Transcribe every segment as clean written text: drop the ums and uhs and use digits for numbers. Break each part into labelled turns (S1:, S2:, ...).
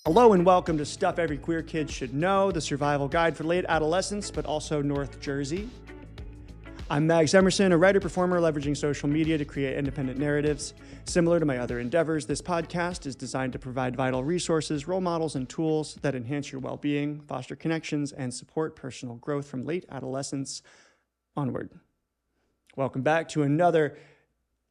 S1: Hello and welcome to Stuff Every Queer Kid Should Know, the survival guide for late adolescence, but also North Jersey. I'm Mags Emerson, a writer-performer leveraging social media to create independent narratives. Similar to my other endeavors, this podcast is designed to provide vital resources, role models, and tools that enhance your well-being, foster connections, and support personal growth from late adolescence onward. Welcome back to another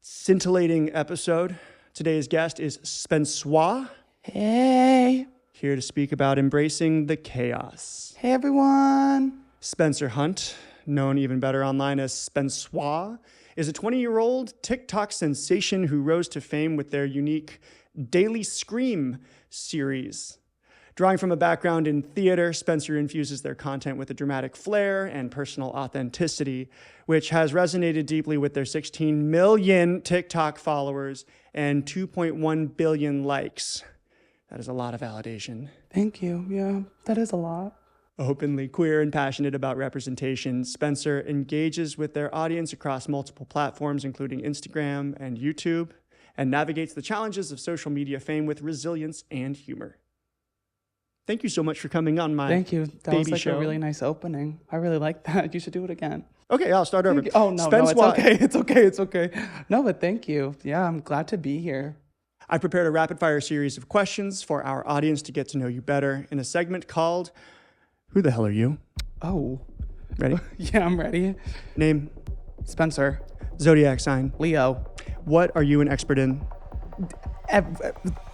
S1: scintillating episode. Today's guest is Spencewauh.
S2: Hey.
S1: Here to speak about embracing the chaos.
S2: Hey, everyone.
S1: Spencer Hunt, known even better online as Spencewauh, is a 20-year-old TikTok sensation who rose to fame with their unique Daily Scream series. Drawing from a background in theater, Spencer infuses their content with a dramatic flair and personal authenticity, which has resonated deeply with their 16 million TikTok followers and 2.1 billion likes. That is a lot of validation.
S2: Thank you. Yeah, that is a lot.
S1: Openly queer and passionate about representation, Spencer engages with their audience across multiple platforms, including Instagram and YouTube, and navigates the challenges of social media fame with resilience and humor. Thank you so much for coming on my
S2: Thank you. That was like
S1: show.
S2: A really nice opening. I really like that. You should do it again.
S1: Okay, I'll start over.
S2: Oh, no, it's okay. It's okay. No, but thank you. Yeah, I'm glad to be here.
S1: I prepared a rapid-fire series of questions for our audience to get to know you better in a segment called Who the Hell Are You?
S2: Oh.
S1: Ready?
S2: Yeah, I'm ready.
S1: Name?
S2: Spencer.
S1: Zodiac sign?
S2: Leo.
S1: What are you an expert in?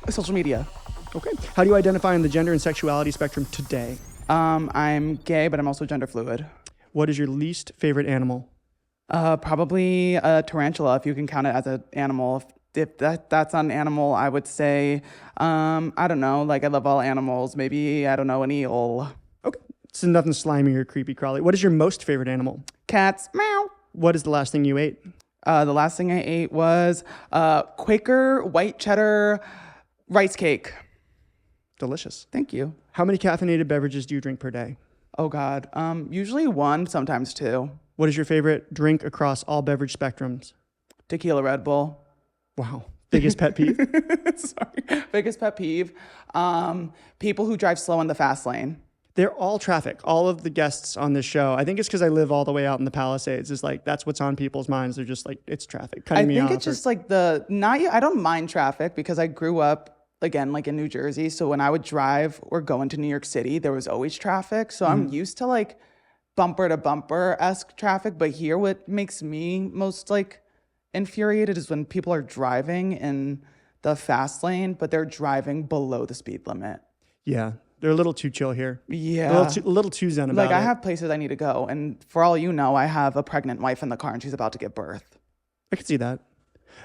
S2: Social media.
S1: Okay. How do you identify on the gender and sexuality spectrum today?
S2: I'm gay, but I'm also gender fluid.
S1: What is your least favorite animal?
S2: Probably a tarantula, if you can count it as an animal. If that's not an animal, I would say, I don't know, like I love all animals. Maybe, I don't know, an eel.
S1: Okay. So nothing slimy or creepy crawly. What is your most favorite animal?
S2: Cats. Meow.
S1: What is the last thing you ate?
S2: The last thing I ate was Quaker white cheddar rice cake.
S1: Delicious.
S2: Thank you.
S1: How many caffeinated beverages do you drink per day?
S2: Oh, God. Usually one, sometimes two.
S1: What is your favorite drink across all beverage spectrums?
S2: Tequila Red Bull.
S1: Wow. Biggest pet peeve?
S2: Sorry. Biggest pet peeve. People who drive slow in the fast lane.
S1: They're all traffic. All of the guests on this show. I think it's because I live all the way out in the Palisades. It's like, that's what's on people's minds. They're just like, it's traffic. Cutting me off.
S2: I think it's just like I don't mind traffic because I grew up, again, like in New Jersey. So when I would drive or go into New York City, there was always traffic. So I'm used to like bumper to bumper-esque traffic. But here, what makes me most like infuriated is when people are driving in the fast lane, but they're driving below the speed limit.
S1: Yeah, they're a little too chill here.
S2: Yeah.
S1: A little too zen about it.
S2: Like, I have places I need to go. And for all you know, I have a pregnant wife in the car and she's about to give birth.
S1: I can see that.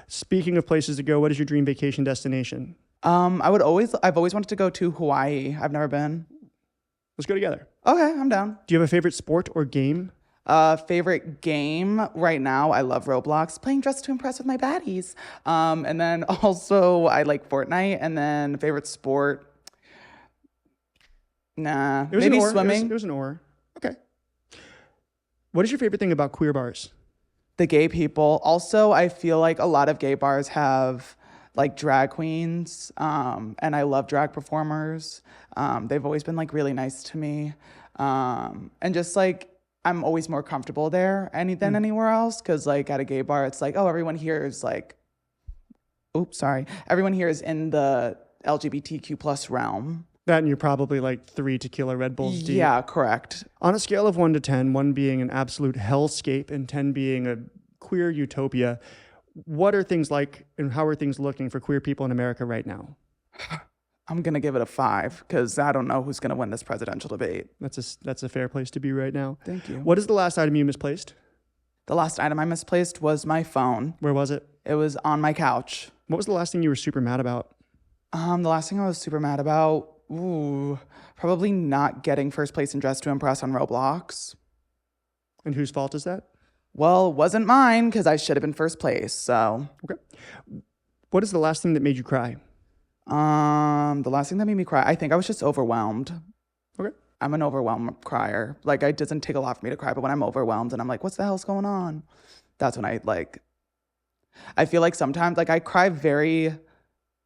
S1: Speaking of places to go, what is your dream vacation destination?
S2: I've always wanted to go to Hawaii. I've never been.
S1: Let's go together.
S2: Okay, I'm down.
S1: Do you have a favorite sport or game?
S2: Favorite game right now, I love Roblox, playing Dress to Impress with my baddies. And then also I like Fortnite. And then favorite sport, maybe swimming.
S1: It was an or. Okay. What is your favorite thing about queer bars?
S2: The gay people. Also, I feel like a lot of gay bars have like drag queens, and I love drag performers. They've always been like really nice to me. And just like, I'm always more comfortable there than anywhere else. Cause like at a gay bar, it's like, oh, everyone here is like, everyone here is in the LGBTQ plus realm.
S1: That and you're probably like 3 tequila Red Bulls deep.
S2: Yeah, correct.
S1: On a scale of 1 to 10, 1 being an absolute hellscape and 10 being a queer utopia, what are things like and how are things looking for queer people in America right now?
S2: I'm going to give it a 5 because I don't know who's going to win this presidential debate.
S1: That's a fair place to be right now.
S2: Thank you.
S1: What is the last item you misplaced?
S2: The last item I misplaced was my phone.
S1: Where was it?
S2: It was on my couch.
S1: What was the last thing you were super mad about?
S2: The last thing I was super mad about, probably not getting first place in Dress to Impress on Roblox.
S1: And whose fault is that?
S2: Well, it wasn't mine because I should have been first place, so.
S1: Okay. What is the last thing that made you cry?
S2: The last thing that made me cry, I think I was just overwhelmed.
S1: Okay.
S2: I'm an overwhelmed crier. Like, it doesn't take a lot for me to cry, but when I'm overwhelmed and I'm like, what's the hell's going on? That's when I feel like sometimes, like, I cry very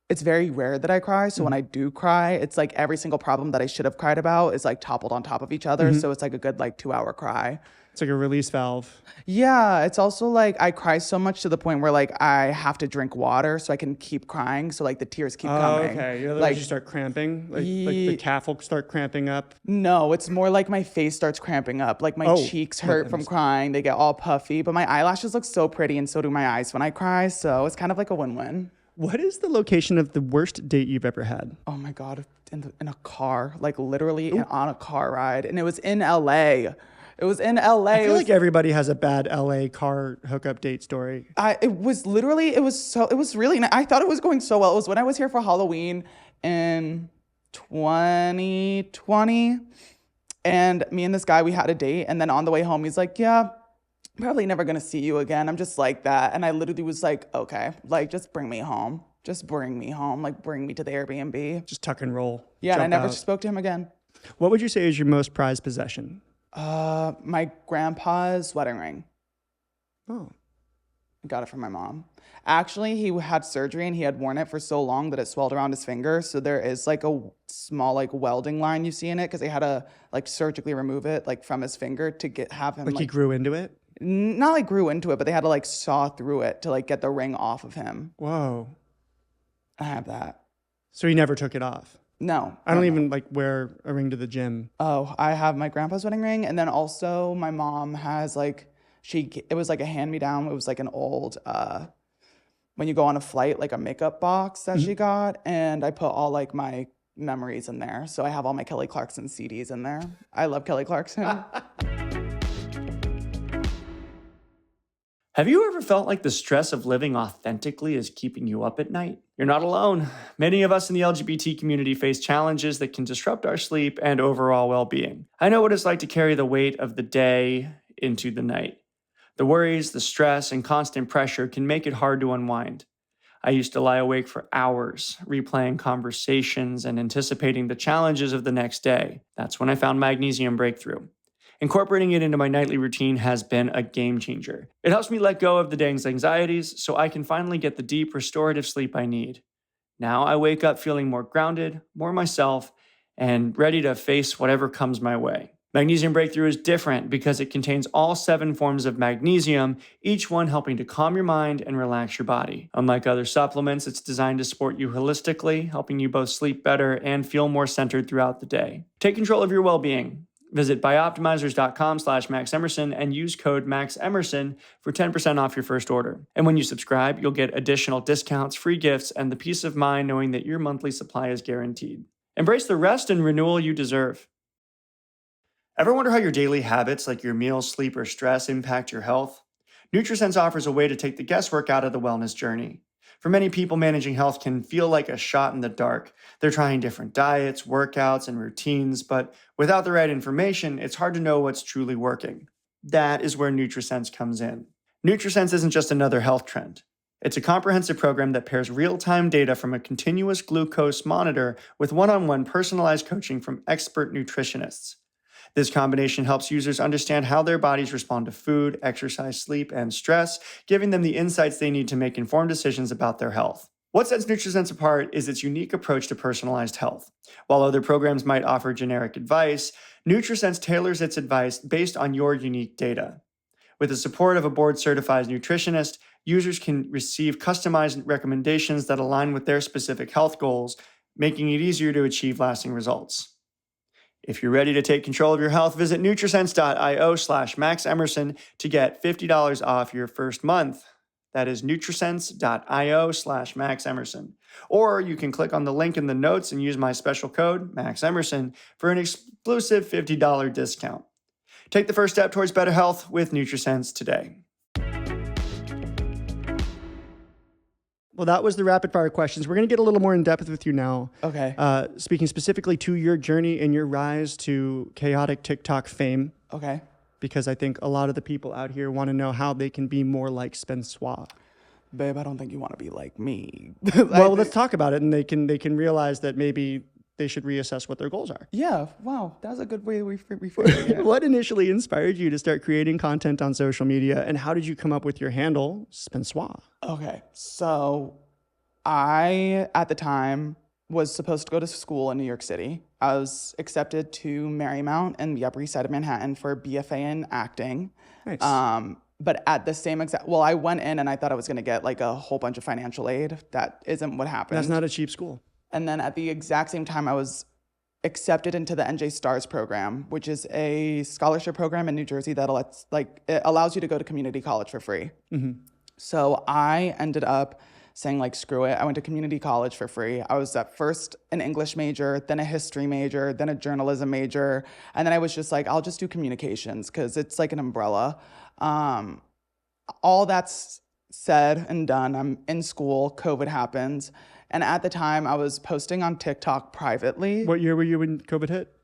S2: it's very rare that I cry. So when I do cry, it's like every single problem that I should have cried about is like toppled on top of each other. So it's like a good like 2-hour cry.
S1: It's like a release valve.
S2: Yeah, it's also like I cry so much to the point where like I have to drink water so I can keep crying. So like the tears keep coming.
S1: Okay. Otherwise
S2: Like
S1: you start cramping. Like the calf will start cramping up.
S2: no, it's more like my face starts cramping up. Like my cheeks hurt from crying. They get all puffy, but my eyelashes look so pretty and so do my eyes when I cry. So it's kind of like a win-win.
S1: What is the location of the worst date you've ever had?
S2: Oh my God, in a car, like literally on a car ride. And it was in LA. It was in LA.
S1: I feel like everybody has a bad LA car hookup date story.
S2: It was really, I thought it was going so well. It was when I was here for Halloween in 2020. And me and this guy, we had a date. And then on the way home, he's like, yeah, probably never going to see you again. I'm just like that. And I literally was like, okay, like just bring me home. Just bring me home. Like bring me to the Airbnb.
S1: Just tuck and roll.
S2: Yeah, and I never
S1: out.
S2: spoke to him again.
S1: What would you say is your most prized possession?
S2: My grandpa's wedding ring.
S1: Oh.
S2: I got it from my mom. Actually, he had surgery and he had worn it for so long that it swelled around his finger. So there is like a small like welding line you see in it because they had to like surgically remove it like from his finger to have him
S1: Like he grew into it?
S2: Not like grew into it, but they had to like saw through it to like get the ring off of him.
S1: Whoa.
S2: I have that.
S1: So he never took it off?
S2: No.
S1: I don't even like wear a ring to the gym.
S2: Oh, I have my grandpa's wedding ring. And then also my mom has like, it was like a hand-me-down. It was like an old, when you go on a flight, like a makeup box that she got. And I put all like my memories in there. So I have all my Kelly Clarkson CDs in there. I love Kelly Clarkson.
S3: Have you ever felt like the stress of living authentically is keeping you up at night? You're not alone. Many of us in the LGBT community face challenges that can disrupt our sleep and overall well-being. I know what it's like to carry the weight of the day into the night. The worries, the stress, and constant pressure can make it hard to unwind. I used to lie awake for hours, replaying conversations and anticipating the challenges of the next day. That's when I found Magnesium Breakthrough. Incorporating it into my nightly routine has been a game changer. It helps me let go of the day's anxieties so I can finally get the deep, restorative sleep I need. Now I wake up feeling more grounded, more myself, and ready to face whatever comes my way. Magnesium Breakthrough is different because it contains all 7 forms of magnesium, each one helping to calm your mind and relax your body. Unlike other supplements, it's designed to support you holistically, helping you both sleep better and feel more centered throughout the day. Take control of your well-being. Visit BIOptimizers.com/MaxEmerson and use code MaxEmerson for 10% off your first order. And when you subscribe, you'll get additional discounts, free gifts, and the peace of mind knowing that your monthly supply is guaranteed. Embrace the rest and renewal you deserve. Ever wonder how your daily habits like your meals, sleep, or stress impact your health? Nutrisense offers a way to take the guesswork out of the wellness journey. For many people, managing health can feel like a shot in the dark. They're trying different diets, workouts, and routines, but without the right information, it's hard to know what's truly working. That is where Nutrisense comes in. Nutrisense isn't just another health trend. It's a comprehensive program that pairs real-time data from a continuous glucose monitor with one-on-one personalized coaching from expert nutritionists. This combination helps users understand how their bodies respond to food, exercise, sleep, and stress, giving them the insights they need to make informed decisions about their health. What sets Nutrisense apart is its unique approach to personalized health. While other programs might offer generic advice, Nutrisense tailors its advice based on your unique data. With the support of a board-certified nutritionist, users can receive customized recommendations that align with their specific health goals, making it easier to achieve lasting results. If you're ready to take control of your health, visit Nutrisense.io/MaxEmerson to get $50 off your first month. That is Nutrisense.io/MaxEmerson. Or you can click on the link in the notes and use my special code, MaxEmerson, for an exclusive $50 discount. Take the first step towards better health with Nutrisense today.
S1: Well, that was the rapid fire questions. We're going to get a little more in depth with you now.
S2: Okay.
S1: Speaking specifically to your journey and your rise to chaotic TikTok fame.
S2: Okay.
S1: Because I think a lot of the people out here want to know how they can be more like Spencewauh.
S2: Babe, I don't think you want to be like me.
S1: Well, let's talk about it, and they can realize that maybe they should reassess what their goals are.
S2: Yeah. Wow. That's a good way to rephrase it.
S1: What initially inspired you to start creating content on social media, and how did you come up with your handle, Spencewauh?
S2: Okay. So I, at the time, was supposed to go to school in New York City. I was accepted to Marymount in the Upper East Side of Manhattan for a BFA in acting.
S1: Nice.
S2: But at the same I went in and I thought I was going to get like a whole bunch of financial aid. That isn't what happened.
S1: That's not a cheap school.
S2: And then at the exact same time, I was accepted into the NJ STARS program, which is a scholarship program in New Jersey that it allows you to go to community college for free.
S1: Mm-hmm.
S2: So I ended up saying like, screw it. I went to community college for free. I was at first an English major, then a history major, then a journalism major. And then I was just like, I'll just do communications because it's like an umbrella. All that's said and done. I'm in school, COVID happens. And at the time I was posting on TikTok privately.
S1: What year were you when COVID hit?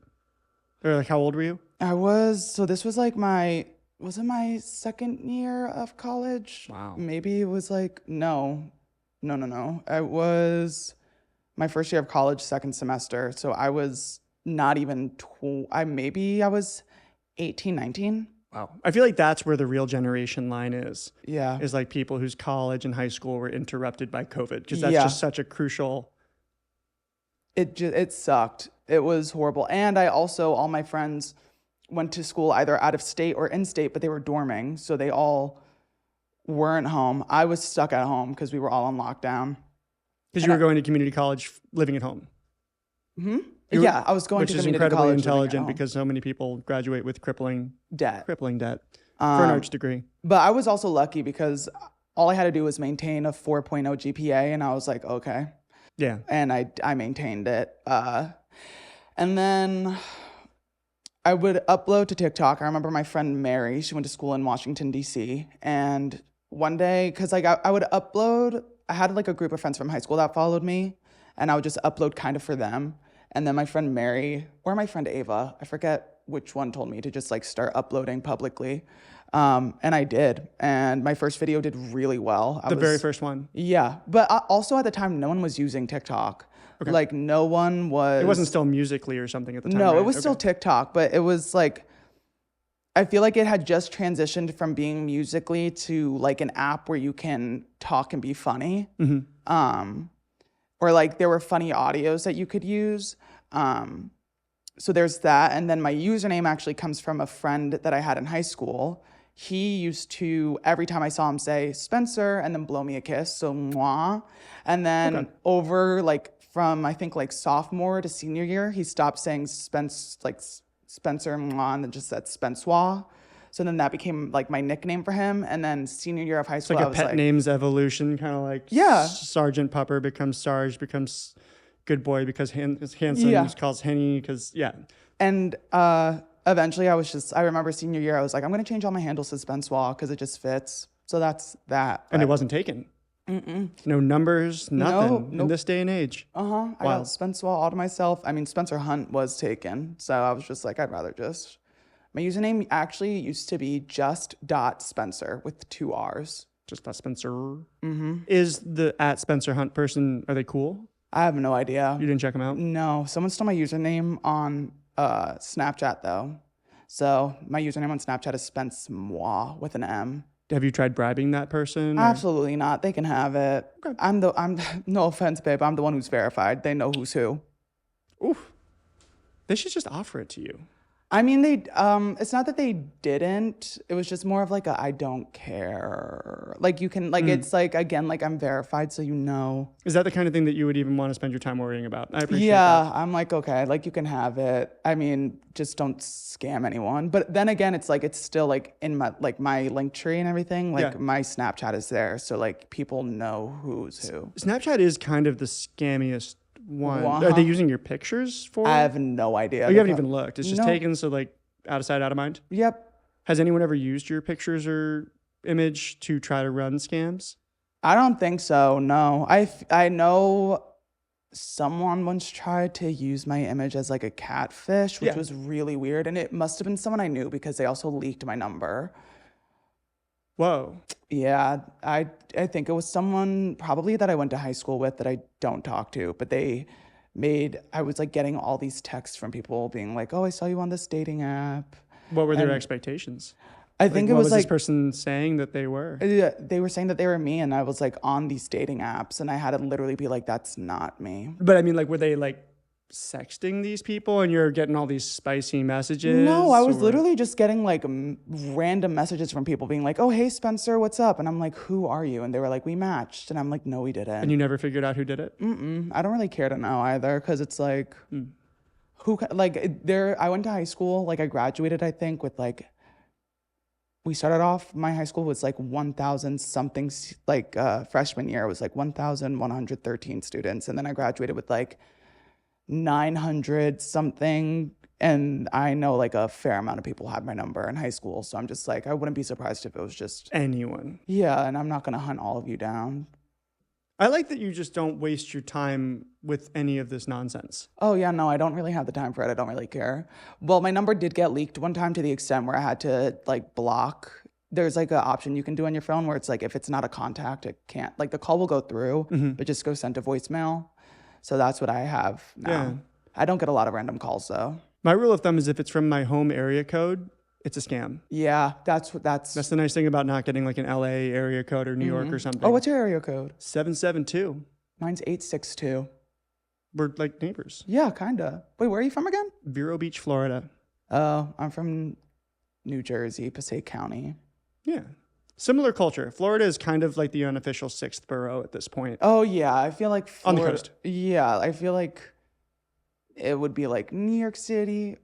S1: Or like how old were you?
S2: This was like was it my second year of college?
S1: Wow.
S2: Maybe it was like, no. It was my first year of college, second semester. So I was not even, I was 18, 19.
S1: Wow. I feel like that's where the real generation line is.
S2: Yeah.
S1: Is like people whose college and high school were interrupted by COVID because that's just such a crucial.
S2: It sucked. It was horrible. And all my friends went to school either out of state or in state, but they were dorming. So they all weren't home. I was stuck at home because we were all on lockdown.
S1: Because you were going to community college living at home.
S2: Mm-hmm. Yeah, I was going to community college.
S1: Which is incredibly intelligent because so many people graduate with crippling debt for an arts degree.
S2: But I was also lucky because all I had to do was maintain a 4.0 GPA, and I was like, okay.
S1: Yeah.
S2: And I maintained it. And then I would upload to TikTok. I remember my friend Mary, she went to school in Washington, D.C. And one day, because like I would upload, I had like a group of friends from high school that followed me, and I would just upload kind of for them. And then my friend Mary or my friend Ava, I forget which one, told me to just like start uploading publicly. And I did. And my first video did really well.
S1: The very first one?
S2: Yeah. But also at the time, no one was using TikTok. Okay. Like no one was.
S1: It wasn't still Musical.ly or something at the time.
S2: No,
S1: right?
S2: It was still TikTok, but it was like, I feel like it had just transitioned from being Musical.ly to like an app where you can talk and be funny. Mm-hmm. Or like there were funny audios that you could use. So there's that. And then my username actually comes from a friend that I had in high school. He used to, every time I saw him, say Spencer and then blow me a kiss. So mwah. And then over like from I think like sophomore to senior year, he stopped saying Spencer mwah and then just said Spencewauh. So then that became like my nickname for him. And then senior year of high school,
S1: it's like a pet names evolution, kind of like Sergeant Pupper becomes Sarge, becomes Good Boy because Hanson calls Henny because
S2: And eventually I remember senior year, I was like, I'm going to change all my handles to Spencewauh because it just fits. So that's that.
S1: And it wasn't taken. Mm-mm. No numbers, nothing in this day and age.
S2: I got Spencewauh all to myself. I mean, Spencer Hunt was taken. So I was just like, I'd rather just... My username actually used to be just.spencer with 2 R's.
S1: Just.spencer. Mm-hmm. Is the @Spencer Hunt person, are they cool?
S2: I have no idea.
S1: You didn't check them out?
S2: No. Someone stole my username on Snapchat, though. So my username on Snapchat is Spencewauh with an M.
S1: Have you tried bribing that person?
S2: Absolutely not. They can have it. Okay. I'm no offense, babe. I'm the one who's verified. They know who's who.
S1: Oof. They should just offer it to you.
S2: I mean, it's not that they didn't. It was just more of like I don't care. Like you can, like, it's like, again, like I'm verified, so you know.
S1: Is that the kind of thing that you would even want to spend your time worrying about? I appreciate that.
S2: Yeah, I'm like, okay, like you can have it. I mean, just don't scam anyone. But then again, it's like, it's still like in my link tree and everything. Like my Snapchat is there. So like people know who's who.
S1: Snapchat is kind of the scammiest one. Are they using your pictures for it?
S2: I have no idea.
S1: Oh, you haven't even looked. It's just taken, so like out of sight, out of mind?
S2: Yep.
S1: Has anyone ever used your pictures or image to try to run scams?
S2: I don't think so, no. I know someone once tried to use my image as like a catfish, which was really weird. And it must have been someone I knew because they also leaked my number.
S1: Whoa.
S2: Yeah, I think it was someone probably that I went to high school with that I don't talk to, but I was like getting all these texts from people being like, oh, I saw you on this dating app.
S1: What were their expectations?
S2: I think it
S1: what
S2: was
S1: was
S2: like
S1: this person saying that they were?
S2: they were saying that they were me, and I was like on these dating apps, and I had to literally be like, that's not me.
S1: But I mean, like, were they like sexting these people and you're getting all these spicy messages?
S2: No, I was literally just getting like random messages from people being like, oh, hey, Spencer, what's up? And I'm like, who are you? And they were like, we matched. And I'm like, no, we didn't.
S1: And you never figured out who did it?
S2: I don't really care to know either, because it's like, I went to high school, like I graduated, I think, with like, we started off, my high school was like 1,000 something, like freshman year, it was like 1,113 students. And then I graduated with like 900 something. And I know like a fair amount of people had my number in high school. So I'm just like, I wouldn't be surprised if it was just
S1: anyone.
S2: Yeah. And I'm not going to hunt all of you down.
S1: I like that you just don't waste your time with any of this nonsense.
S2: Oh, yeah, no, I don't really have the time for it. I don't really care. Well, my number did get leaked one time to the extent where I had to, like, block. There's, like, an option you can do on your phone where it's, like, if it's not a contact, it can't. Like, the call will go through, but just go send to voicemail. So that's what I have now.
S1: Yeah.
S2: I don't get a lot of random calls, though.
S1: My rule of thumb is if it's from my home area code, it's a scam.
S2: Yeah, that's
S1: the nice thing about not getting like an LA area code or New York or something.
S2: Oh, what's your area code?
S1: 772.
S2: Mine's 862.
S1: We're like neighbors.
S2: Yeah, kinda. Wait, where are you from again?
S1: Vero Beach, Florida.
S2: Oh, I'm from New Jersey, Passaic County.
S1: Yeah. Similar culture. Florida is kind of like the unofficial 6th borough at this point.
S2: Oh, yeah, I feel like Florida,
S1: on the coast.
S2: Yeah, I feel like it would be like New York City,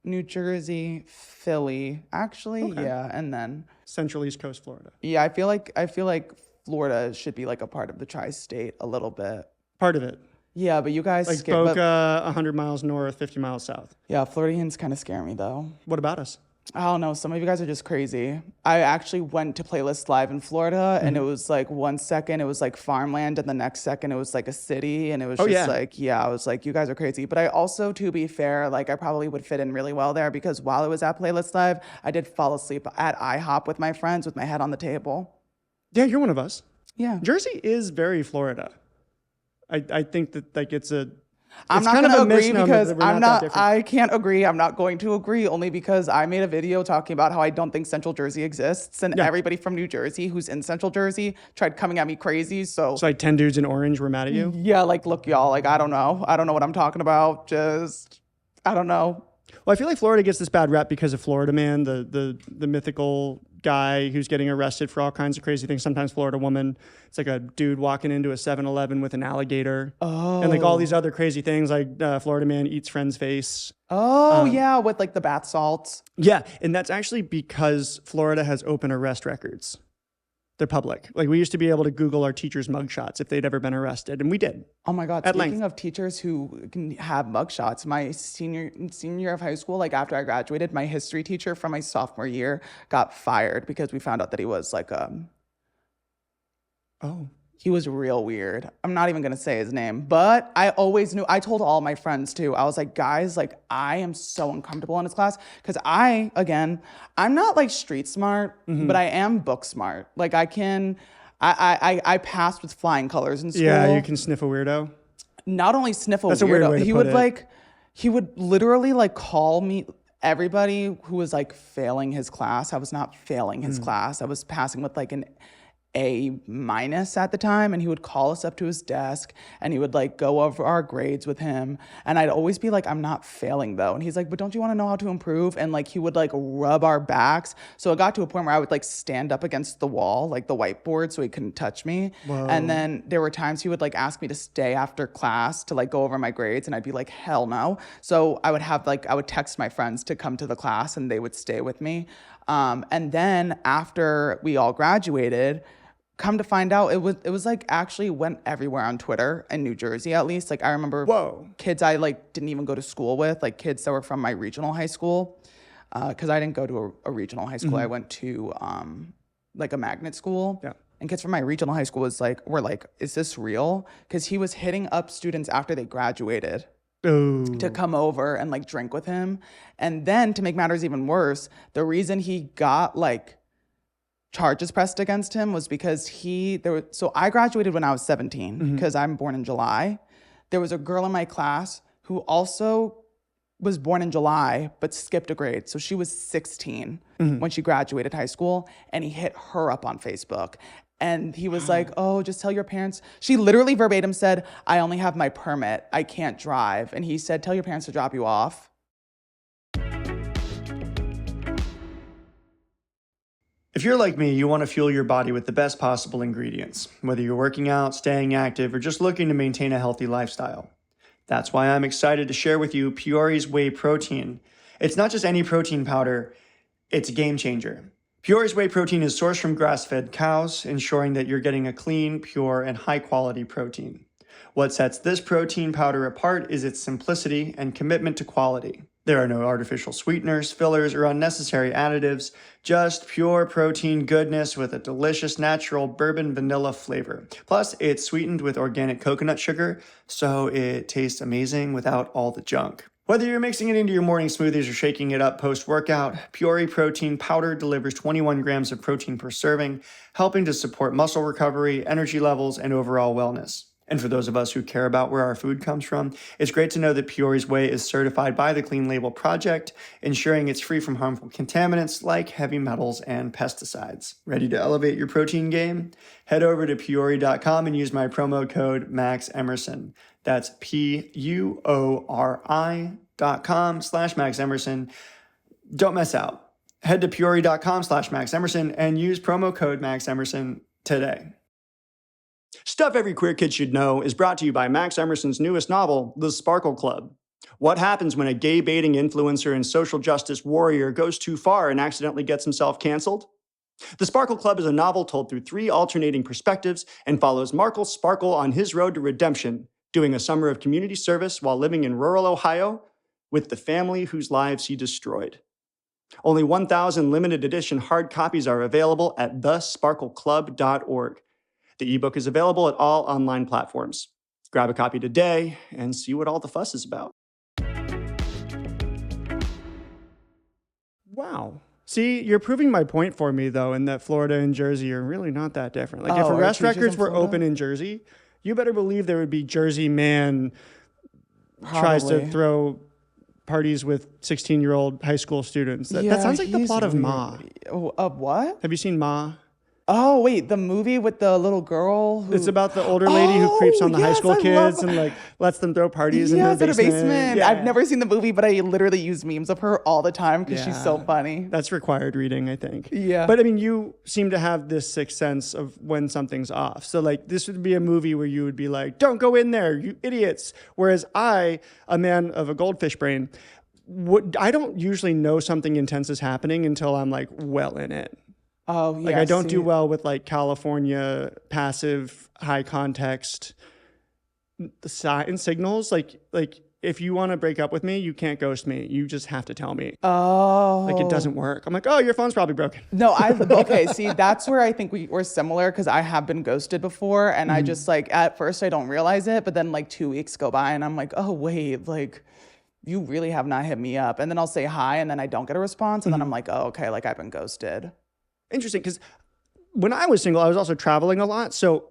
S2: New Jersey, Philly, actually,
S1: Okay.
S2: Yeah, and then
S1: Central East Coast, Florida.
S2: Yeah, I feel like Florida should be like a part of the tri-state a little bit.
S1: Part of it.
S2: Yeah, but you guys
S1: like Boca, 100 miles north, 50 miles south.
S2: Yeah, Floridians kind of scare me though.
S1: What about us?
S2: I don't know. Some of you guys are just crazy. I actually went to Playlist Live in Florida, and it was like 1 second it was like farmland, and the next second it was like a city, and it was I was like, you guys are crazy. But I also, to be fair, like I probably would fit in really well there because while I was at Playlist Live, I did fall asleep at IHOP with my friends with my head on the table.
S1: Yeah, you're one of us.
S2: Yeah.
S1: Jersey is very Florida. I think that like
S2: I'm not going to agree because I can't agree. I'm not going to agree only because I made a video talking about how I don't think Central Jersey exists. And everybody from New Jersey who's in Central Jersey tried coming at me crazy. So
S1: like 10 dudes in orange were mad at you?
S2: Yeah, like, look, y'all, like, I don't know. I don't know what I'm talking about. I don't know.
S1: Well, I feel like Florida gets this bad rep because of Florida Man, the mythical guy who's getting arrested for all kinds of crazy things. Sometimes Florida woman. It's like a dude walking into a 7-Eleven with an alligator.
S2: Oh.
S1: And like all these other crazy things like Florida Man eats friend's face.
S2: Oh, yeah, with like the bath salts.
S1: Yeah, and that's actually because Florida has open arrest records. They're public. Like we used to be able to Google our teachers' mugshots if they'd ever been arrested, and we did.
S2: Oh my God!
S1: At
S2: Speaking
S1: length.
S2: of teachers who can have mugshots, my senior year of high school, like after I graduated, my history teacher from my sophomore year got fired because we found out that he was like he was real weird. I'm not even gonna say his name, but I always knew. I told all my friends too. I was like, guys, like I am so uncomfortable in this class because I'm not like street smart, but I am book smart. Like I passed with flying colors in school.
S1: Yeah, you can sniff a weirdo.
S2: Not only sniff a
S1: That's
S2: weirdo,
S1: a weird way to put it.
S2: He would literally like call me. Everybody who was like failing his class, I was not failing his class. I was passing with like an A- at the time, and he would call us up to his desk and he would like go over our grades with him, and I'd always be like, I'm not failing though, and he's like, but don't you want to know how to improve? And like he would like rub our backs, so it got to a point where I would like stand up against the wall, like the whiteboard, so he couldn't touch me.
S1: Whoa.
S2: And then there were times he would like ask me to stay after class to like go over my grades, and I'd be like, hell no. So I would text my friends to come to the class and they would stay with me. And then after we all graduated, come to find out, it was like actually went everywhere on Twitter in New Jersey, at least. Like I remember kids I like didn't even go to school with, like kids that were from my regional high school, because I didn't go to a regional high school. I went to like a magnet school.
S1: Yeah.
S2: And kids from my regional high school were like, is this real? Because he was hitting up students after they graduated to come over and like drink with him. And then to make matters even worse, the reason he got like charges pressed against him was because so I graduated when I was 17 because I'm born in July. There was a girl in my class who also was born in July, but skipped a grade. So she was 16 when she graduated high school, and he hit her up on Facebook. And he was like, oh, just tell your parents. She literally verbatim said, I only have my permit. I can't drive. And he said, tell your parents to drop you off.
S3: If you're like me, you want to fuel your body with the best possible ingredients, whether you're working out, staying active, or just looking to maintain a healthy lifestyle. That's why I'm excited to share with you Puori's whey protein. It's not just any protein powder, it's a game changer. Puori's whey protein is sourced from grass-fed cows, ensuring that you're getting a clean, pure, and high-quality protein. What sets this protein powder apart is its simplicity and commitment to quality. There are no artificial sweeteners, fillers, or unnecessary additives, just pure protein goodness with a delicious natural bourbon vanilla flavor. Plus, it's sweetened with organic coconut sugar, so it tastes amazing without all the junk. Whether you're mixing it into your morning smoothies or shaking it up post-workout, Puori protein powder delivers 21 grams of protein per serving, helping to support muscle recovery, energy levels, and overall wellness. And for those of us who care about where our food comes from, it's great to know that Puori's whey is certified by the Clean Label Project, ensuring it's free from harmful contaminants like heavy metals and pesticides. Ready to elevate your protein game? Head over to Puori.com and use my promo code MaxEmerson. That's Puori.com/MaxEmerson. Don't mess out. Head to Puori.com/MaxEmerson and use promo code MaxEmerson today.
S1: Stuff Every Queer Kid Should Know is brought to you by Max Emerson's newest novel, The Sparkle Club. What happens when a gay-baiting influencer and social justice warrior goes too far and accidentally gets himself canceled? The Sparkle Club is a novel told through 3 alternating perspectives and follows Markle Sparkle on his road to redemption, doing a summer of community service while living in rural Ohio with the family whose lives he destroyed. Only 1,000 limited edition hard copies are available at thesparkleclub.org. The ebook is available at all online platforms. Grab a copy today and see what all the fuss is about. Wow. See, you're proving my point for me, though, in that Florida and Jersey are really not that different. Like, if arrest records were open in Jersey, you better believe there would be Jersey man tries to throw parties with 16-year-old high school students. That sounds like the plot of Ma.
S2: Of what?
S1: Have you seen Ma?
S2: Oh, wait, the movie with the little girl who...
S1: It's about the older lady who creeps on the high school kids and like lets them throw parties in her basement.
S2: Yeah. I've never seen the movie, but I literally use memes of her all the time because she's so funny.
S1: That's required reading, I think.
S2: Yeah.
S1: But I mean, you seem to have this sixth sense of when something's off. So like, this would be a movie where you would be like, don't go in there, you idiots. Whereas I, a man of a goldfish brain, I don't usually know something intense is happening until I'm like well in it.
S2: Oh, yeah.
S1: Like, I don't do well with like California passive high context sign signals. Like if you want to break up with me, you can't ghost me. You just have to tell me.
S2: Oh.
S1: Like, it doesn't work. I'm like, oh, your phone's probably broken.
S2: No, okay. See, that's where I think we're similar because I have been ghosted before. And I just like, at first I don't realize it, but then like 2 weeks go by and I'm like, oh, wait, like you really have not hit me up. And then I'll say hi and then I don't get a response. And then I'm like, oh, okay, like I've been ghosted.
S1: Interesting, because when I was single, I was also traveling a lot, so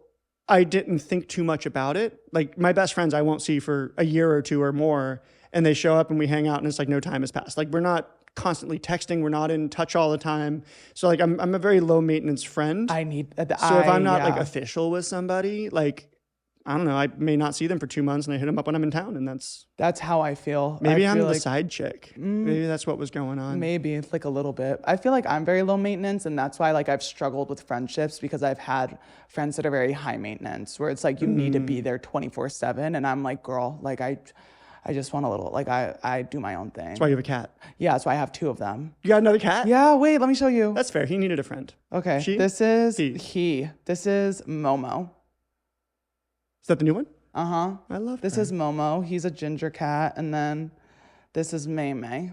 S1: I didn't think too much about it. Like, my best friends I won't see for a year or two or more, and they show up and we hang out and it's like no time has passed. Like, we're not constantly texting, we're not in touch all the time. So like, I'm a very low maintenance friend.
S2: So if
S1: I'm not like official with somebody, like, I don't know, I may not see them for 2 months and I hit them up when I'm in town, and
S2: that's how I feel.
S1: Maybe I'm the side chick. Maybe that's what was going on.
S2: Maybe it's like a little bit. I feel like I'm very low maintenance, and that's why like I've struggled with friendships because I've had friends that are very high maintenance where it's like you need to be there 24/7, and I'm like, girl, like I just want a little, like I do my own thing.
S1: That's why you have a cat.
S2: Yeah, that's why I have 2 of them.
S1: You got another cat?
S2: Yeah, wait, let me show you.
S1: That's fair. He needed a friend.
S2: Okay.
S1: She?
S2: This is
S1: he.
S2: This is Momo.
S1: Is that the new one?
S2: Uh-huh.
S1: I love
S2: This is Momo. He's a ginger cat. And then this is May.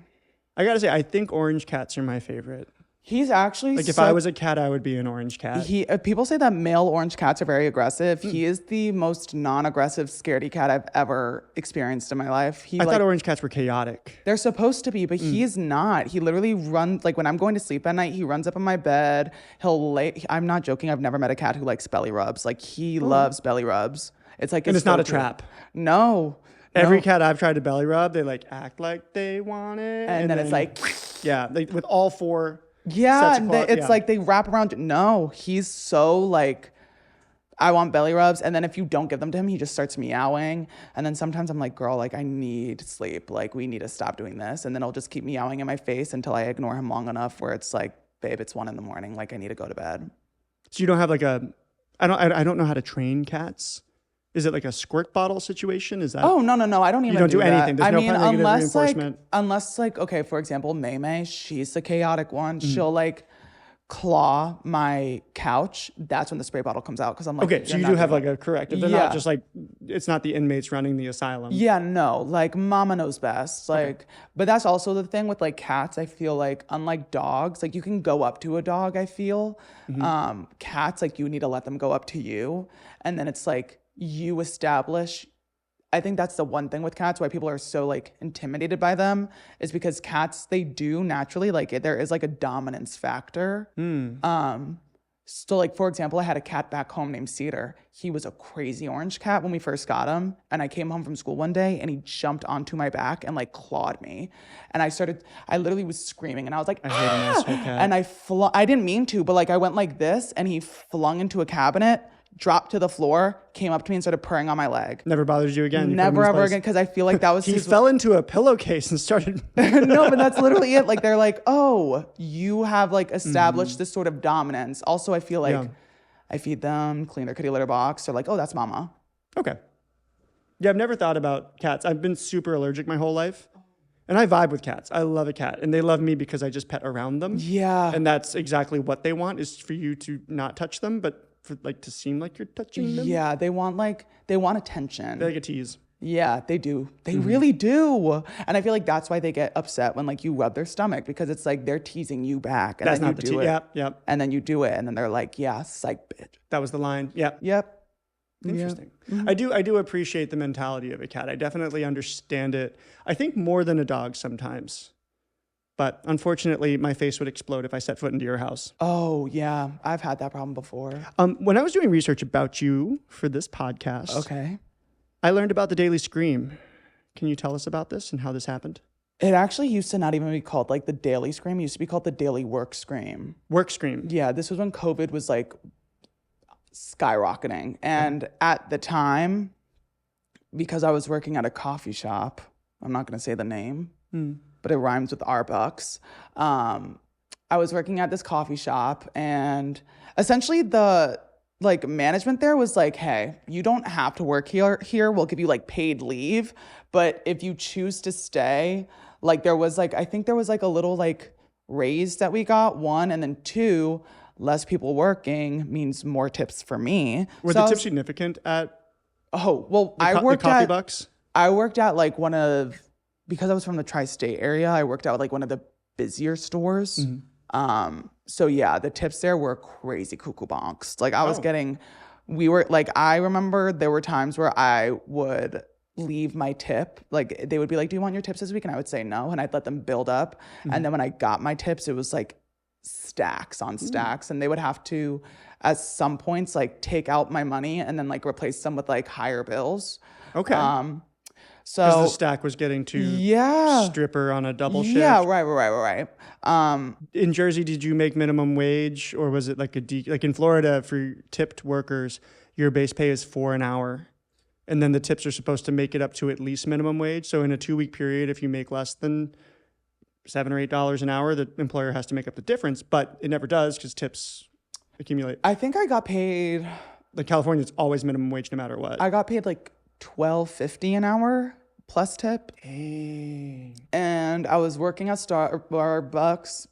S1: I gotta say, I think orange cats are my favorite.
S2: He's actually
S1: like, if I was a cat, I would be an orange cat.
S2: People say that male orange cats are very aggressive. He is the most non-aggressive scaredy cat I've ever experienced in my life.
S1: I thought orange cats were chaotic.
S2: They're supposed to be, but he is not. He literally runs, like when I'm going to sleep at night, he runs up on my bed. He'll lay, I'm not joking. I've never met a cat who likes belly rubs. Like he loves belly rubs. It's like,
S1: and it's not a trap.
S2: No.
S1: Every
S2: No.
S1: cat I've tried to belly rub, they like act like they want it.
S2: And then it's like,
S1: yeah, with all four.
S2: yeah,
S1: sets of
S2: and
S1: claws,
S2: it's like they wrap around. No, he's so like, I want belly rubs. And then if you don't give them to him, he just starts meowing. And then sometimes I'm like, girl, like I need sleep. Like we need to stop doing this. And then he'll just keep meowing in my face until I ignore him long enough where it's like, babe, it's 1 a.m. Like I need to go to bed.
S1: So you don't have like I don't know how to train cats. Is it like a squirt bottle situation? Is that?
S2: Oh, no. I don't even
S1: You don't do
S2: that.
S1: anything. There's
S2: I
S1: no
S2: mean,
S1: negative
S2: unless
S1: reinforcement.
S2: like, okay, for example, May, she's the chaotic one. She'll like claw my couch. That's when the spray bottle comes out. Cause I'm like,
S1: Okay, so you do have like a corrective. They're not just like, it's not the inmates running the asylum.
S2: Yeah, no, like mama knows best. Like, but that's also the thing with like cats. I feel like unlike dogs, like you can go up to a dog, I feel. Cats, like you need to let them go up to you. And then it's like you establish. I think that's the one thing with cats, why people are so like intimidated by them, is because cats, they do naturally, like there is like a dominance factor. So like, for example, I had a cat back home named Cedar. He was a crazy orange cat when we first got him. And I came home from school one day and he jumped onto my back and like clawed me. And I literally was screaming and I was like,
S1: I hate an asshole cat.
S2: and I didn't mean to, but like I went like this and he flung into a cabinet, dropped to the floor, came up to me and started purring on my leg.
S1: Never bothered you again. You put him
S2: Never
S1: in his
S2: ever
S1: place.
S2: again, because I feel like that was
S1: He fell into a pillowcase and started.
S2: No, but that's literally it. Like they're like, oh, you have like established this sort of dominance. Also, I feel like I feed them, clean their kitty litter box. They're like, oh, that's mama.
S1: Okay. Yeah, I've never thought about cats. I've been super allergic my whole life. And I vibe with cats. I love a cat. And they love me because I just pet around them.
S2: Yeah.
S1: And that's exactly what they want, is for you to not touch them, but for like to seem like you're touching them.
S2: Yeah, they want attention.
S1: They like a tease.
S2: Yeah, they do. They really do. And I feel like that's why they get upset when like you rub their stomach, because it's like they're teasing you back. And
S1: That's
S2: then
S1: not the
S2: you do
S1: tease.
S2: it.
S1: Yep.
S2: And then you do it. And then they're like, yeah, psych bitch.
S1: That was the line. Yep.
S2: Yep.
S1: Interesting. I do appreciate the mentality of a cat. I definitely understand it. I think more than a dog sometimes. But unfortunately, my face would explode if I set foot into your house.
S2: Oh, yeah. I've had that problem before.
S1: When I was doing research about you for this podcast,
S2: Okay.
S1: I learned about the Daily Scream. Can you tell us about this and how this happened?
S2: It actually used to not even be called like the Daily Scream. It used to be called the Daily Work Scream.
S1: Work Scream.
S2: Yeah, this was when COVID was like skyrocketing. And at the time, because I was working at a coffee shop, I'm not going to say the name, but it rhymes with Arbucks. I was working at this coffee shop, and essentially the like management there was like, hey, you don't have to work here. We'll give you like paid leave. But if you choose to stay, like there was like, I think there was like a little like raise that we got, 1, and then 2, less people working means more tips for me.
S1: Were the tips significant at
S2: the
S1: coffee bucks?
S2: I worked at like because I was from the tri-state area, I worked at like one of the busier stores. So yeah, the tips there were crazy cuckoo bonks. Like I was I remember there were times where I would leave my tip. Like they would be like, do you want your tips this week? And I would say no. And I'd let them build up. And then when I got my tips, it was like stacks on stacks. And they would have to, at some points, like take out my money and then like replace them with like higher bills.
S1: Okay.
S2: So
S1: because the stack was getting too stripper on a double shift.
S2: Yeah, right.
S1: In Jersey, did you make minimum wage, or was it like like in Florida for tipped workers, your base pay is $4 an hour, and then the tips are supposed to make it up to at least minimum wage. So in a 2-week period, if you make less than $7 or $8 an hour, the employer has to make up the difference, but it never does because tips accumulate.
S2: I think I got paid.
S1: Like California, it's always minimum wage no matter what.
S2: I got paid like $12.50 an hour plus tip.
S1: Dang.
S2: And I was working at Starbucks.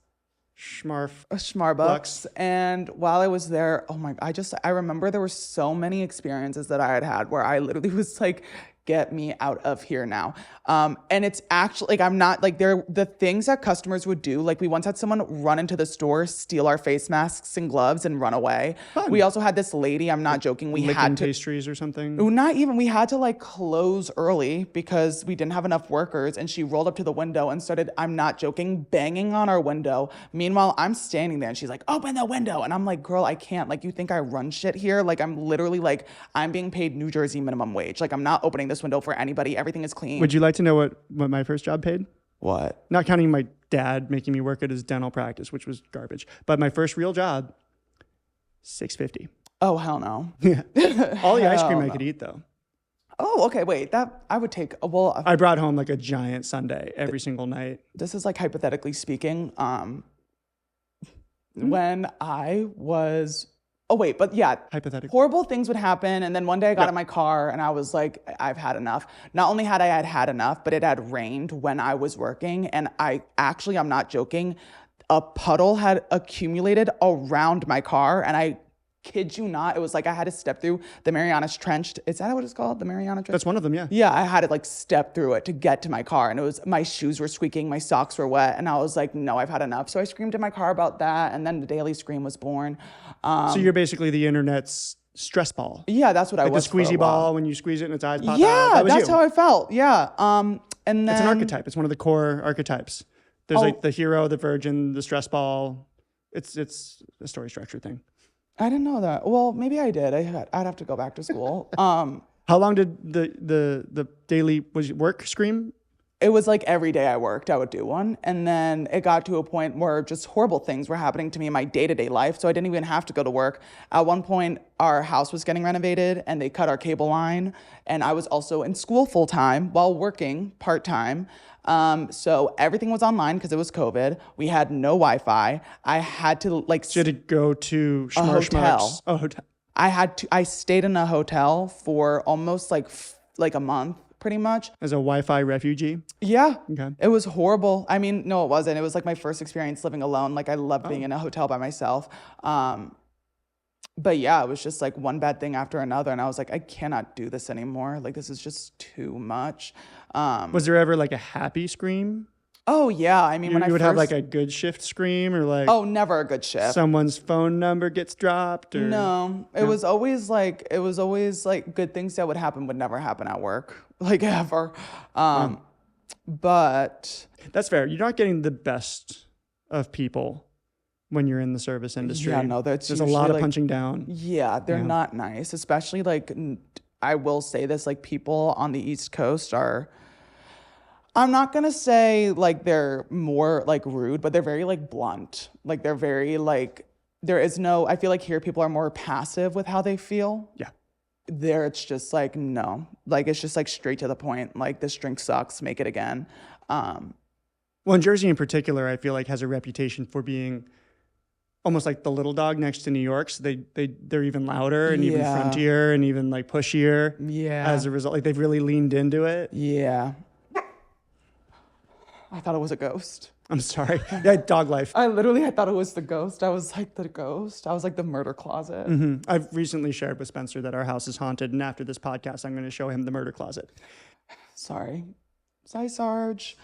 S2: Schmarbucks. And while I was there, oh my, I remember there were so many experiences that I had where I literally was like, get me out of here now. And it's actually like, I'm not like the things that customers would do. Like we once had someone run into the store, steal our face masks and gloves and run away. Fun. We also had this lady, I'm not joking. We had to
S1: pastries or something.
S2: Not even, we had to like close early because we didn't have enough workers. And she rolled up to the window and started, I'm not joking, banging on our window. Meanwhile, I'm standing there and she's like, open the window. And I'm like, girl, I can't. Like, you think I run shit here? Like, I'm literally like, I'm being paid New Jersey minimum wage. Like, I'm not opening this this window for anybody. Everything is clean.
S1: Would you like to know what my first job paid?
S2: What?
S1: Not counting my dad making me work at his dental practice, which was garbage. But my first real job, $6.50.
S2: Oh, hell no.
S1: Yeah. All the ice cream I could eat, though.
S2: Oh, okay. Wait, that I would take. Well,
S1: I brought home like a giant sundae every single night.
S2: this is like hypothetically speaking. When I was, oh wait, but yeah,
S1: Hypothetically.
S2: horrible things would happen. And then one day I got in my car and I was like, I've had enough. Not only had I had enough, but it had rained when I was working. And I'm not joking, a puddle had accumulated around my car. And I kid you not, it was like I had to step through the Marianas Trench. Is that what it's called? The Mariana Trench?
S1: That's one of them, yeah.
S2: Yeah, I had to like step through it to get to my car. And it was, my shoes were squeaking, my socks were wet. And I was like, no, I've had enough. So I screamed in my car about that. And then the Daily Scream was born.
S1: So you're basically the internet's stress ball.
S2: Yeah, that's what I was.
S1: The squeezy ball when you squeeze it and its eyes pop out.
S2: Yeah, that's how I felt. Yeah. And then.
S1: It's an archetype. It's one of the core archetypes. There's like the hero, the virgin, the stress ball. It's a story structure thing.
S2: I didn't know that. Well, maybe I did. I'd have to go back to school.
S1: How long did the daily work scream?
S2: It was like every day I worked, I would do one. And then it got to a point where just horrible things were happening to me in my day-to-day life. So I didn't even have to go to work. At one point, our house was getting renovated and they cut our cable line. And I was also in school full-time while working part-time. So everything was online because it was COVID. We had no Wi-Fi. I had to like...
S1: So you had to go to
S2: a hotel.
S1: A hotel.
S2: I stayed in a hotel for almost like a month. Pretty much.
S1: As a Wi-Fi refugee?
S2: Yeah.
S1: Okay.
S2: It was horrible. I mean, no, it wasn't. It was like my first experience living alone. Like I loved being in a hotel by myself. But yeah, it was just like one bad thing after another. And I was like, I cannot do this anymore. Like this is just too much.
S1: Was there ever like a happy scream?
S2: Oh yeah. I mean, when
S1: you would have like a good shift scream or like...
S2: Oh, never a good shift.
S1: Someone's phone number gets dropped or...
S2: No. It was always like good things that would never happen at work. Like ever. But...
S1: That's fair. You're not getting the best of people when you're in the service industry.
S2: Yeah, no,
S1: there's a lot of punching down.
S2: Yeah, they're not nice. Especially like, I will say this, like people on the East Coast are... I'm not going to say like they're more like rude, but they're very like blunt. Like they're very like, I feel like here people are more passive with how they feel.
S1: Yeah.
S2: There it's just like, no. Like it's just like straight to the point. Like this drink sucks, make it again.
S1: Well, in Jersey in particular, I feel like has a reputation for being almost like the little dog next to New York. So they're even louder and even frontier and even like pushier.
S2: Yeah.
S1: As a result, like they've really leaned into it.
S2: Yeah. I thought it was a ghost.
S1: I'm sorry. Yeah, dog life.
S2: I thought it was the ghost. I was like, the ghost? I was like, the murder closet.
S1: Mm-hmm. I've recently shared with Spencer that our house is haunted, and after this podcast, I'm going to show him the murder closet.
S2: Sorry, Sarge.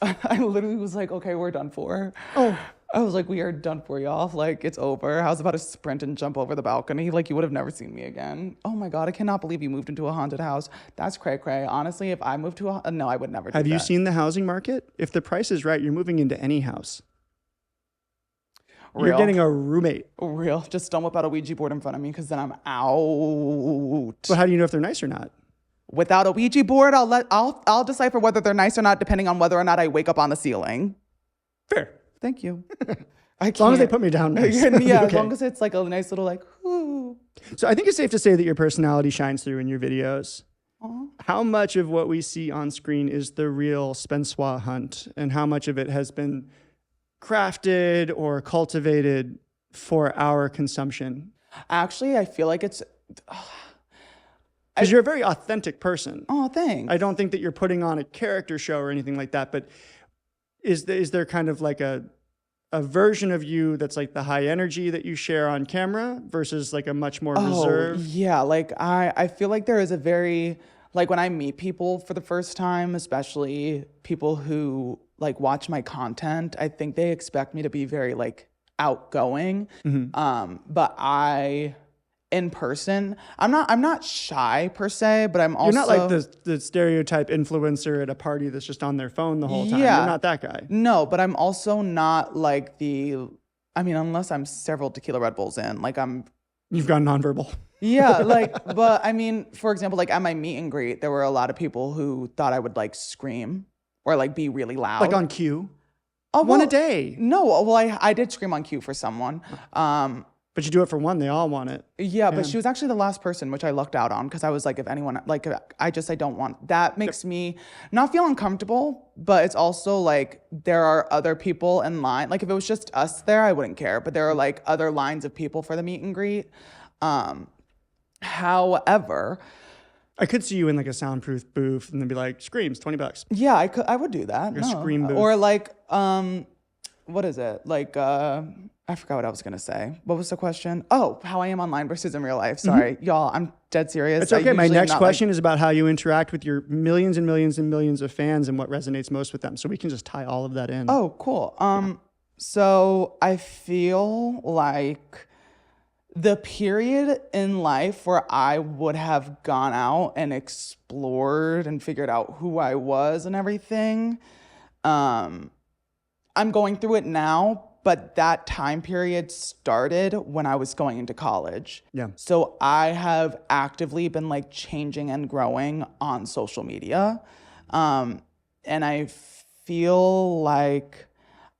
S2: I literally was like, okay, we're done for.
S1: Oh.
S2: I was like, we are done for, y'all. Like, it's over. I was about to sprint and jump over the balcony. Like, you would have never seen me again. Oh my God, I cannot believe you moved into a haunted house. That's cray-cray. Honestly, if I moved to no, I would never do that.
S1: Have you seen the housing market? If the price is right, you're moving into any house.
S2: Real.
S1: You're getting a roommate.
S2: Real. Just don't whip out a Ouija board in front of me because then I'm out.
S1: But how do you know if they're nice or not?
S2: Without a Ouija board, I'll decipher whether they're nice or not depending on whether or not I wake up on the ceiling.
S1: Fair.
S2: Thank you.
S1: As long as they put me down nice.
S2: Yeah,
S1: okay.
S2: as long as it's like a nice little like, whoo.
S1: So I think it's safe to say that your personality shines through in your videos.
S2: Aww.
S1: How much of what we see on screen is the real Spencewauh hunt, and how much of it has been crafted or cultivated for our consumption?
S2: Actually, I feel like it's...
S1: Because you're a very authentic person.
S2: Oh, thanks.
S1: I don't think that you're putting on a character show or anything like that, but is there kind of like a version of you that's like the high energy that you share on camera versus like a much more reserved?
S2: Yeah, like I feel like there is a very, like when I meet people for the first time, especially people who like watch my content, I think they expect me to be very like outgoing. Mm-hmm. But in person, I'm not shy per se, but I'm also...
S1: You're not like the stereotype influencer at a party that's just on their phone the whole time.
S2: Yeah.
S1: You're not that guy.
S2: No, but I'm also not like unless I'm several tequila Red Bulls in, like I'm...
S1: You've gone nonverbal.
S2: Yeah, like, but I mean, for example, like at my meet and greet, there were a lot of people who thought I would like scream or like be really loud.
S1: Like on cue?
S2: Oh,
S1: One
S2: well,
S1: a day.
S2: No, well, I did scream on cue for someone.
S1: But you do it for one, they all want it.
S2: Yeah, but she was actually the last person, which I lucked out on because I was like, if anyone, like, I don't want, that makes me not feel uncomfortable, but it's also like there are other people in line. Like if it was just us there, I wouldn't care, but there are like other lines of people for the meet and greet. However,
S1: I could see you in like a soundproof booth and then be like, screams, $20.
S2: yeah, I would do that.
S1: A scream booth.
S2: Or like, what is it? Like, I forgot what I was going to say. What was the question? Oh, how I am online versus in real life. Sorry, y'all, I'm dead serious.
S1: It's okay. My next question is about how you interact with your millions and millions and millions of fans and what resonates most with them. So we can just tie all of that in.
S2: Oh, cool. So I feel like the period in life where I would have gone out and explored and figured out who I was and everything, I'm going through it now, but that time period started when I was going into college.
S1: Yeah.
S2: So I have actively been like changing and growing on social media. And I feel like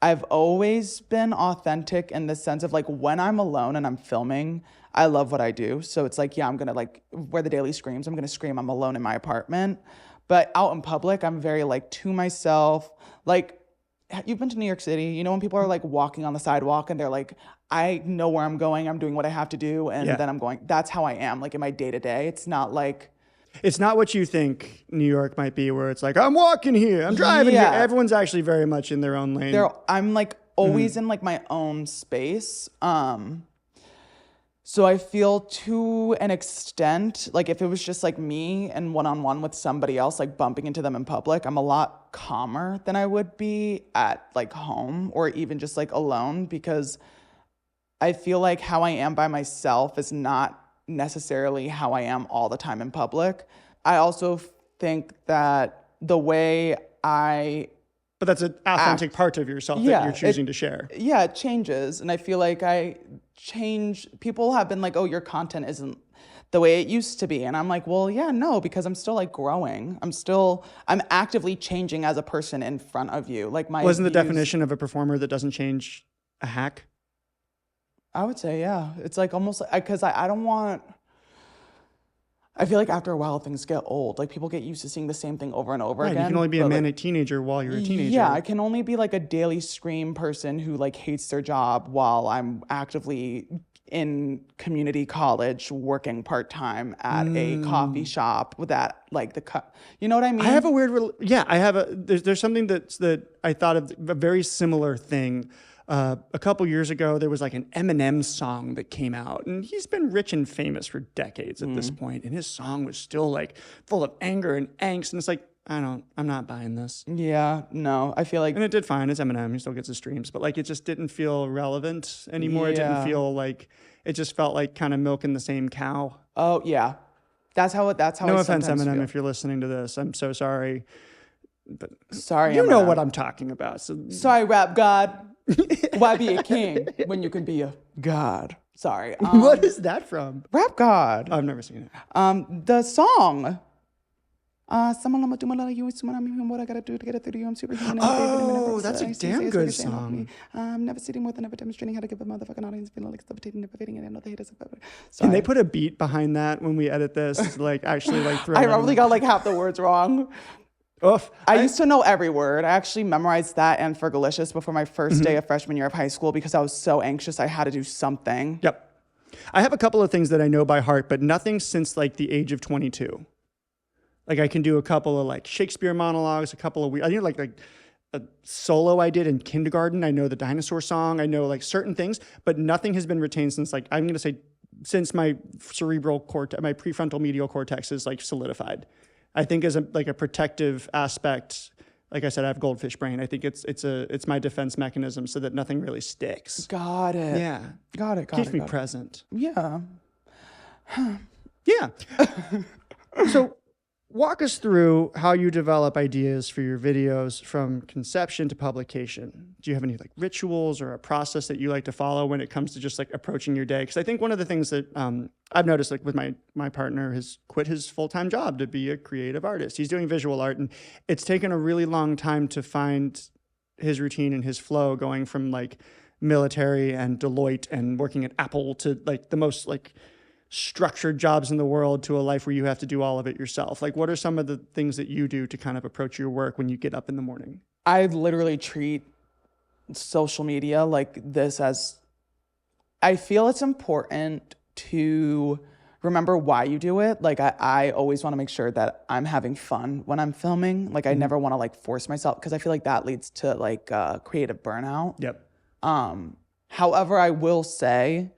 S2: I've always been authentic in the sense of like when I'm alone and I'm filming, I love what I do. So it's like, yeah, I'm going to like wear the daily screams. I'm going to scream. I'm alone in my apartment. But out in public, I'm very like to myself. Like, you've been to New York City, you know, when people are like walking on the sidewalk and they're like, I know where I'm going, I'm doing what I have to do, and then I'm going. That's how I am, like in my day to day. It's not like,
S1: it's not what you think New York might be, where it's like, I'm walking here, I'm driving here. Everyone's actually very much in their own lane.
S2: I'm like always in like my own space. So I feel to an extent, like if it was just like me and one-on-one with somebody else, like bumping into them in public, I'm a lot calmer than I would be at like home or even just like alone, because I feel like how I am by myself is not necessarily how I am all the time in public. I also think that the way
S1: but that's an authentic part of yourself that you're choosing to share. Yeah,
S2: it changes. And I feel like I change. People have been like, oh, your content isn't the way it used to be. And I'm like, well, yeah, no, because I'm still like growing. I'm actively changing as a person in front of you. Like
S1: Wasn't the definition of a performer that doesn't change a hack?
S2: I would say, yeah. It's like almost because I don't want... I feel like after a while, things get old. Like, people get used to seeing the same thing over and over again.
S1: You can only be a manic teenager while you're a teenager.
S2: Yeah, I can only be, like, a daily scream person who, like, hates their job while I'm actively in community college working part-time at a coffee shop with that, like, you know what I mean?
S1: I have a weird... There's something that I thought of, a very similar thing. A couple years ago, there was like an Eminem song that came out, and he's been rich and famous for decades at this point, and his song was still like full of anger and angst, and it's like, I'm not buying this.
S2: Yeah, no, I feel like...
S1: And it did fine. It's Eminem. He still gets his streams, but like it just didn't feel relevant anymore. It didn't feel like... It just felt like kind of milking the same cow.
S2: Oh, yeah. That's how
S1: No
S2: I
S1: offense, Eminem,
S2: feel.
S1: If you're listening to this. I'm so sorry. But
S2: sorry,
S1: you
S2: Eminem.
S1: know what I'm talking about.
S2: Sorry, rap god. Why be a king when you can be a god? Sorry.
S1: What is that from?
S2: Rap God.
S1: I've never seen it.
S2: The song. Someone I'm do my you someone what I gotta do to get it through to you. I'm superhuman.
S1: Oh, that's a damn good song.
S2: I'm never sitting with and never demonstrating how to give a motherfucking audience feeling like levitating, never fitting it. I know the haters.
S1: Can they put a beat behind that when we edit this? Like actually like throw
S2: I probably got like half the words wrong.
S1: Oof.
S2: I used to know every word. I actually memorized that and Fergalicious before my first day of freshman year of high school because I was so anxious I had to do something.
S1: Yep. I have a couple of things that I know by heart, but nothing since like the age of 22. Like I can do a couple of like Shakespeare monologues, I knew like a solo I did in kindergarten. I know the dinosaur song. I know like certain things, but nothing has been retained since like, I'm going to say since my cerebral cortex, my prefrontal medial cortex is like solidified. I think as a protective aspect, like I said, I have goldfish brain. I think it's my defense mechanism so that nothing really sticks.
S2: Got it.
S1: Yeah.
S2: Got it.
S1: Keeps me present.
S2: Yeah.
S1: Yeah. So Walk us through how you develop ideas for your videos from conception to publication. Do you have any like rituals or a process that you like to follow when it comes to just like approaching your day? Because I think one of the things that I've noticed, like with my partner, has quit his full-time job to be a creative artist. He's doing visual art, and it's taken a really long time to find his routine and his flow, going from like military and Deloitte and working at Apple to like the most like structured jobs in the world to a life where you have to do all of it yourself. Like, what are some of the things that you do to kind of approach your work when you get up in the morning?
S2: I literally treat social media like this as, I feel it's important to remember why you do it. Like I always want to make sure that I'm having fun when I'm filming. Like I never want to like force myself, because I feel like that leads to like creative burnout.
S1: Yep.
S2: However, I will say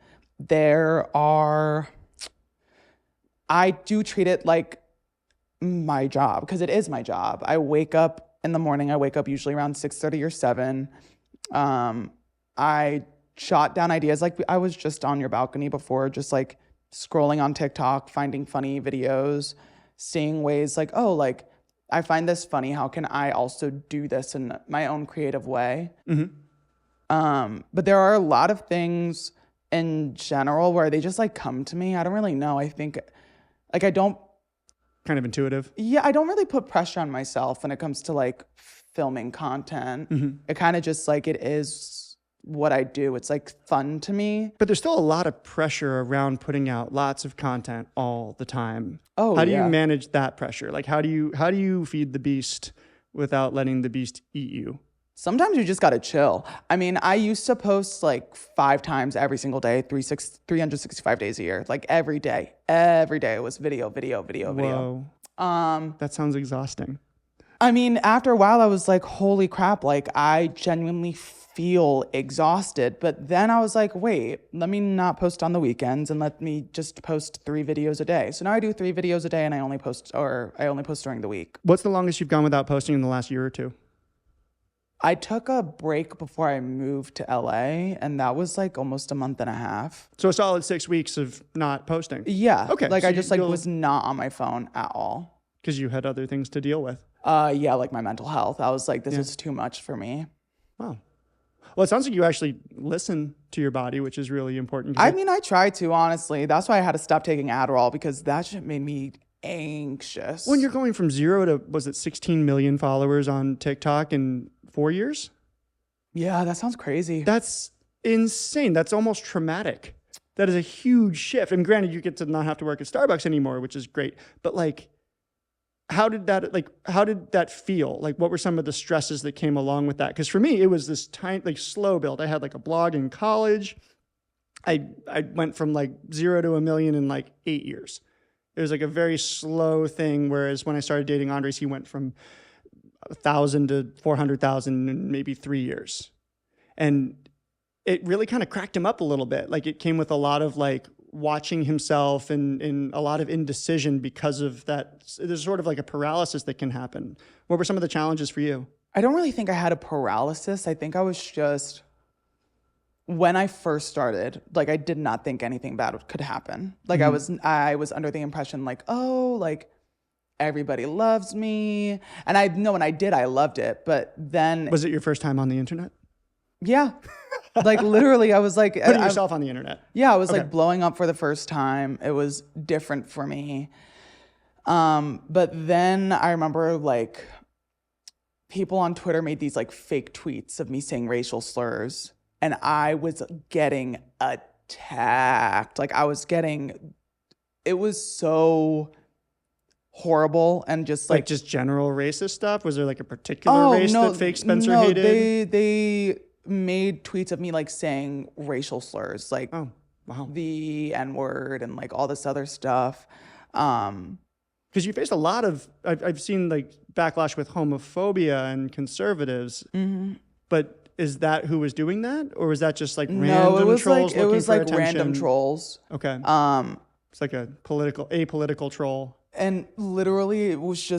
S2: I do treat it like my job, because it is my job. I wake up in the morning. I wake up usually around 6:30 or 7. I jot down ideas. Like I was just on your balcony before, just like scrolling on TikTok, finding funny videos, seeing ways like, oh, like I find this funny. How can I also do this in my own creative way? Mm-hmm. But there are a lot of things in general where they just like come to me. I don't really know. I think like I don't.
S1: Kind of intuitive.
S2: Yeah, I don't really put pressure on myself when it comes to like filming content. Mm-hmm. It kind of just like it is what I do. It's like fun to me.
S1: But there's still a lot of pressure around putting out lots of content all the time.
S2: Oh,
S1: how do you manage that pressure? Like how do you feed the beast without letting the beast eat you?
S2: Sometimes you just gotta chill. I mean, I used to post like 5 times every single day, 365 days a year, like every day. Every day it was video.
S1: Whoa. That sounds exhausting.
S2: I mean, after a while I was like, holy crap, like I genuinely feel exhausted. But then I was like, wait, let me not post on the weekends and let me just post 3 videos a day. So now I do 3 videos a day and I only post during the week.
S1: What's the longest you've gone without posting in the last year or 2?
S2: I took a break before I moved to LA, and that was like almost a month and a half.
S1: So a solid 6 weeks of not posting.
S2: Yeah.
S1: Okay.
S2: Like
S1: so
S2: I just like was not on my phone at all.
S1: Because you had other things to deal with.
S2: Yeah, like my mental health. I was like, this is too much for me.
S1: Wow. Well, it sounds like you actually listen to your body, which is really important.
S2: I mean, I try to, honestly. That's why I had to stop taking Adderall, because that shit made me anxious.
S1: When you're going from 0 to, was it 16 million followers on TikTok in 4 years?
S2: Yeah, that sounds crazy.
S1: That's insane. That's almost traumatic. That is a huge shift. And granted, you get to not have to work at Starbucks anymore, which is great. But like, how did that feel? Like, what were some of the stresses that came along with that? Because for me, it was this tiny, like slow build. I had like a blog in college. I went from like 0 to 1 million in like 8 years. It was like a very slow thing. Whereas when I started dating Andres, he went from 1,000 to 400,000 in maybe 3 years. And it really kind of cracked him up a little bit. Like it came with a lot of like watching himself and a lot of indecision because of that. There's sort of like a paralysis that can happen. What were some of the challenges for you?
S2: I don't really think I had a paralysis. I think I was just, when I first started, like I did not think anything bad could happen. Like I was under the impression like, oh, like everybody loves me. And I know when I did, I loved it. But then...
S1: Was it your first time on the internet?
S2: Yeah. Like literally, I was like...
S1: Putting yourself on the internet.
S2: Yeah, I was like blowing up for the first time. It was different for me. But then I remember like people on Twitter made these like fake tweets of me saying racial slurs. And I was getting attacked. Like it was so horrible and just like
S1: just general racist stuff. Was there like a particular race that fake Spencer hated?
S2: They made tweets of me like saying racial slurs, like the N-word and like all this other stuff.
S1: Because you faced a lot of, I've seen like backlash with homophobia and conservatives, but is that who was doing that, or was that just like random trolls?
S2: It was like random trolls.
S1: Okay. It's like a apolitical troll.
S2: And literally, it was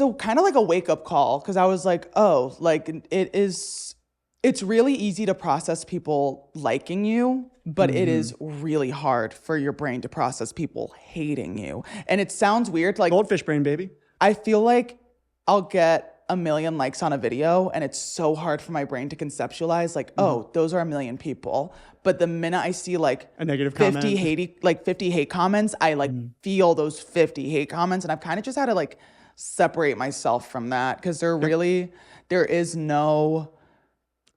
S2: a kind of like a wake up call, because I was like, oh, like it is It's really easy to process people liking you, but it is really hard for your brain to process people hating you. And it sounds weird. Like
S1: Goldfish brain, baby.
S2: I feel like I'll get 1 million likes on a video and it's so hard for my brain to conceptualize like, oh, those are 1 million people. But the minute I see like
S1: a negative
S2: 50
S1: comment,
S2: 50 hate comments, I like feel those 50 hate comments. And I've kind of just had to like separate myself from that because there is no...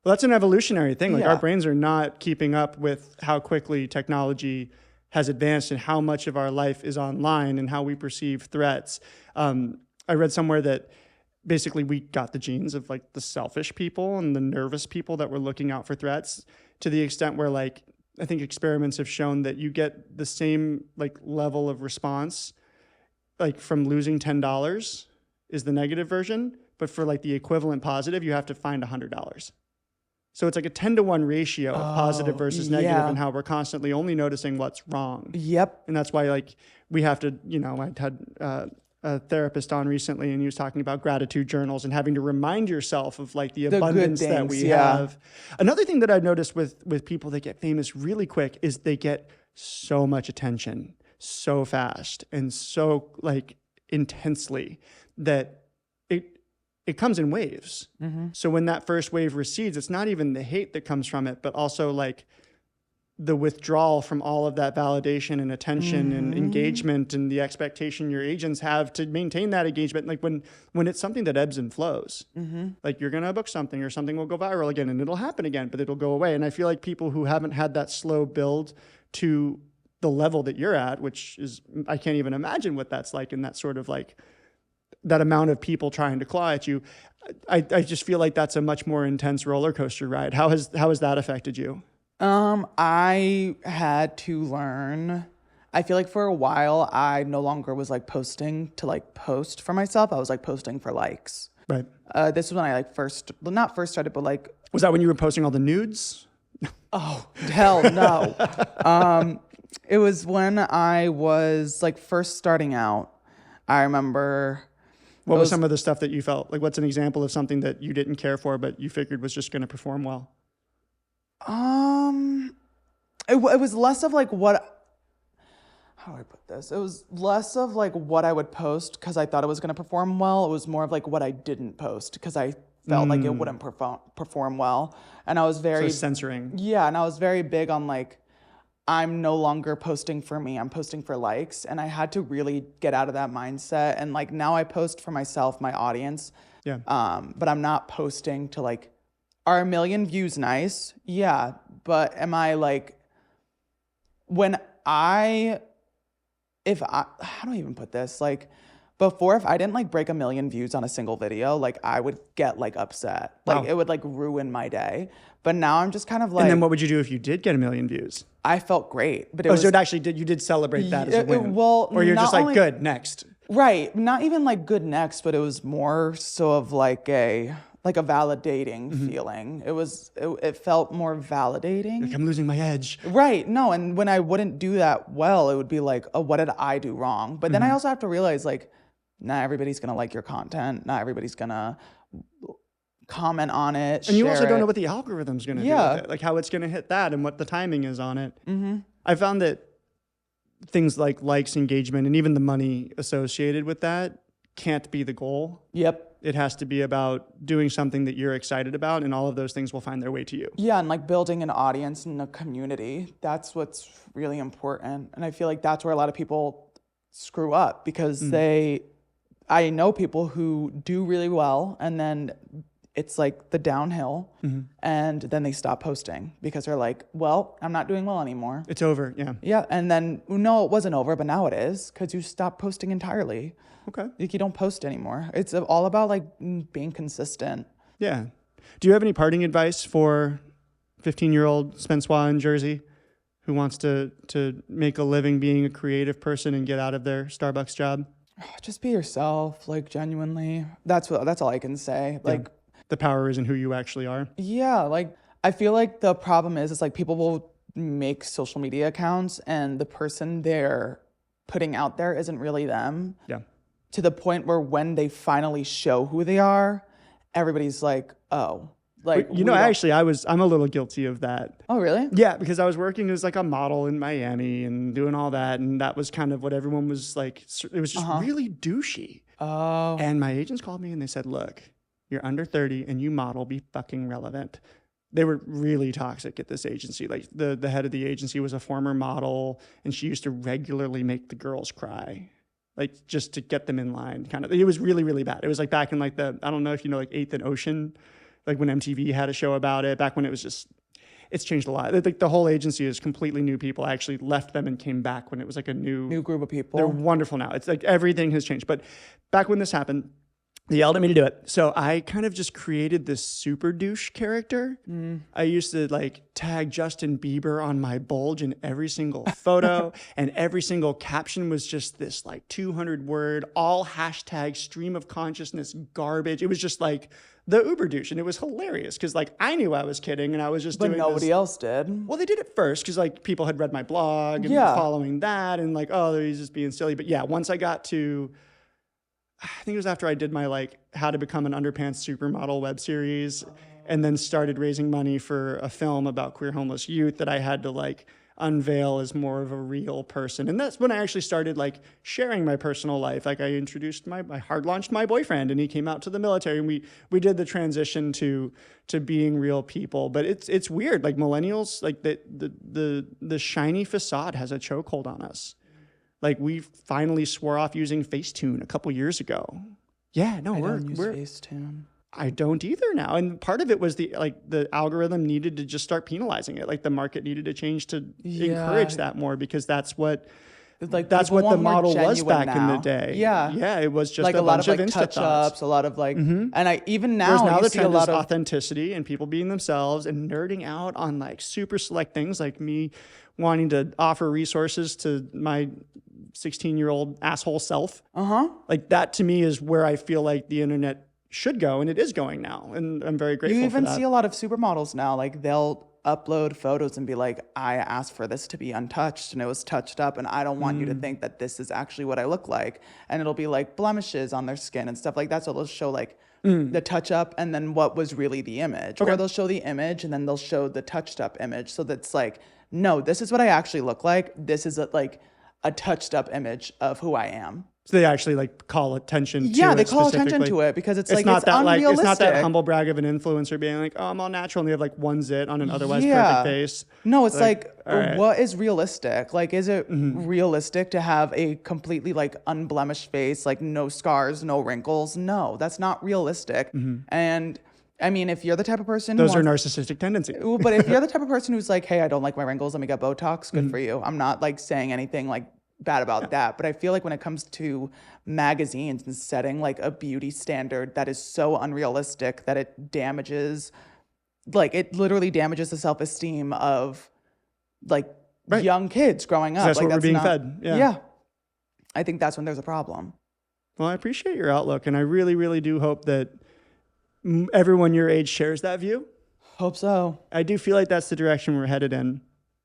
S1: Well, that's an evolutionary thing. Like
S2: Yeah.
S1: our brains are not keeping up with how quickly technology has advanced and how much of our life is online and how we perceive threats. I read somewhere that basically we got the genes of like the selfish people and the nervous people that were looking out for threats, to the extent where like I think experiments have shown that you get the same like level of response like from losing $10 is the negative version, but for like the equivalent positive you have to find $100. So it's like a 10-to-1 ratio of positive versus negative, and how we're constantly only noticing what's wrong.
S2: Yep.
S1: And that's why like we have to, I had a therapist on recently and he was talking about gratitude journals and having to remind yourself of like the abundance that we have. Another thing that I've noticed with people that get famous really quick is they get so much attention so fast and so like intensely that it comes in waves. So when that first wave recedes, it's not even the hate that comes from it, but also like the withdrawal from all of that validation and attention and engagement and the expectation your agents have to maintain that engagement. Like when it's something that ebbs and flows, like you're going to book something or something will go viral again and it'll happen again, but it'll go away. And I feel like people who haven't had that slow build to the level that you're at, which is, I can't even imagine what that's like in that sort of like, that amount of people trying to claw at you. I just feel like that's a much more intense roller coaster ride. How has that affected you?
S2: I had to learn. I feel like for a while, I no longer was like posting to like post for myself. I was like posting for likes.
S1: Right.
S2: This is when I like not first started, but like.
S1: Was that when you were posting all the nudes?
S2: Oh, hell no. It was when I was like first starting out. I remember.
S1: What was some of the stuff that you felt like? What's an example of something that you didn't care for, but you figured was just going to perform well?
S2: It was less of like how do I put this? It was less of like what I would post because I thought it was going to perform well. It was more of like what I didn't post because I felt like it wouldn't perform well. And I was very
S1: censoring.
S2: Yeah, and I was very big on like, I'm no longer posting for me, I'm posting for likes. And I had to really get out of that mindset. And like now I post for myself, my audience.
S1: Yeah.
S2: But I'm not posting to like, are 1 million views nice? Yeah. But am I like, how do I even put this? Like before, if I didn't like break 1 million views on a single video, like I would get like upset. Like it would like ruin my day. But now I'm just kind of like.
S1: And then what would you do if you did get 1 million views?
S2: I felt great, but
S1: so it actually you did celebrate that as a win. Or you're just like, good, next.
S2: Right. Not even like good next, but it was more so of like a validating feeling. It felt more validating.
S1: Like I'm losing my edge.
S2: Right. No. And when I wouldn't do that well, it would be like, oh, what did I do wrong? But then I also have to realize like, not everybody's going to like your content. Not everybody's going to comment on it.
S1: And you also don't know what the algorithm's going to do with it, like how it's going to hit that and what the timing is on it. I found that things like likes, engagement, and even the money associated with that can't be the goal.
S2: Yep.
S1: It has to be about doing something that you're excited about, and all of those things will find their way to you.
S2: Yeah, and like building an audience and a community. That's what's really important. And I feel like that's where a lot of people screw up because I know people who do really well and then it's like the downhill and then they stop posting because they're like, well, I'm not doing well anymore.
S1: It's over, yeah.
S2: Yeah, and then, no, it wasn't over, but now it is because you stop posting entirely.
S1: Okay.
S2: Like you don't post anymore. It's all about like being consistent.
S1: Yeah. Do you have any parting advice for 15-year-old Spencewauh in Jersey who wants to make a living being a creative person and get out of their Starbucks job?
S2: Just be yourself, like genuinely. That's all I can say. Like
S1: the power is in who you actually are.
S2: Yeah, like I feel like the problem is like people will make social media accounts and the person they're putting out there isn't really them.
S1: Yeah.
S2: To the point where when they finally show who they are, everybody's like, oh, Like,
S1: actually, I'm a little guilty of that.
S2: Oh, really?
S1: Yeah, because I was working as like a model in Miami and doing all that, and that was kind of what everyone was like. It was just really douchey.
S2: Oh.
S1: And my agents called me and they said, "Look, you're under 30 and you model, be fucking relevant." They were really toxic at this agency. Like the head of the agency was a former model, and she used to regularly make the girls cry, like just to get them in line. Kind of, it was really, really bad. It was like back in like I don't know if you know, like 8th and Ocean, like when MTV had a show about it. Back when it was just, it's changed a lot. Like the whole agency is completely new people. I actually left them and came back when it was like a new
S2: group of people.
S1: They're wonderful now. It's like everything has changed. But back when this happened, they yelled at me to do it. So I kind of just created this super douche character. I used to like tag Justin Bieber on my bulge in every single photo. And every single caption was just this like 200 word, all hashtag stream of consciousness garbage. It was just like the uber douche. And it was hilarious because like I knew I was kidding and I was just doing this.
S2: But nobody else did.
S1: Well, they did it first because like people had read my blog and following that and like, oh, he's just being silly. But yeah, once I got to, I think it was after I did my like how to become an underpants supermodel web series and then started raising money for a film about queer homeless youth that I had to like unveil as more of a real person. And that's when I actually started like sharing my personal life. Like I introduced I hard launched my boyfriend and he came out to the military and we did the transition to being real people. But it's weird. Like millennials, like the shiny facade has a chokehold on us. Like we finally swore off using Facetune a couple years ago. Yeah, no,
S2: I
S1: we're
S2: don't use Facetune.
S1: I don't either now. And part of it was the algorithm needed to just start penalizing it. Like the market needed to change to encourage that more because that's what the model was back in the day.
S2: Yeah.
S1: Yeah, it was just
S2: like
S1: a
S2: lot
S1: bunch
S2: of like
S1: Insta
S2: touch
S1: thoughts.
S2: ups, a lot of like and I even now
S1: Whereas now
S2: you
S1: the
S2: see a
S1: trend
S2: lot
S1: is
S2: of
S1: authenticity and people being themselves and nerding out on like super select things like me wanting to offer resources to my 16-year-old asshole self. Like that to me is where I feel like the internet should go, and it is going now, and I'm very grateful
S2: You even
S1: for that.
S2: see a lot of supermodels now, like they'll upload photos and be like, I asked for this to be untouched and it was touched up and I don't want you to think that this is actually what I look like. And it'll be like blemishes on their skin and stuff like that. So they'll show like the touch up and then what was really the image. Or they'll show the image and then they'll show the touched up image. So that's like, no, this is what I actually look like. This is a touched up image of who I am.
S1: So they actually like call attention to it.
S2: Yeah, they call attention to it because it's like
S1: not
S2: it's
S1: that
S2: unrealistic.
S1: it's not that humble brag of an influencer being like, oh, I'm all natural, and they have like one zit on an otherwise perfect face.
S2: No, it's like
S1: right.
S2: What is realistic? Like, is it realistic to have a completely like unblemished face, like no scars, no wrinkles? No, that's not realistic. And I mean, if you're the type of person
S1: those are narcissistic tendencies.
S2: But if you're the type of person who's like, hey, I don't like my wrinkles, let me get Botox, good for you. I'm not like saying anything like bad about that. But I feel like when it comes to magazines and setting like a beauty standard that is so unrealistic that it damages, like it literally damages the self-esteem of like young kids growing up.
S1: That's
S2: like
S1: what we're being fed. Yeah.
S2: I think that's when there's a problem.
S1: Well, I appreciate your outlook. And I really, really do hope that everyone your age shares that view.
S2: Hope so.
S1: I do feel like that's the direction we're headed in.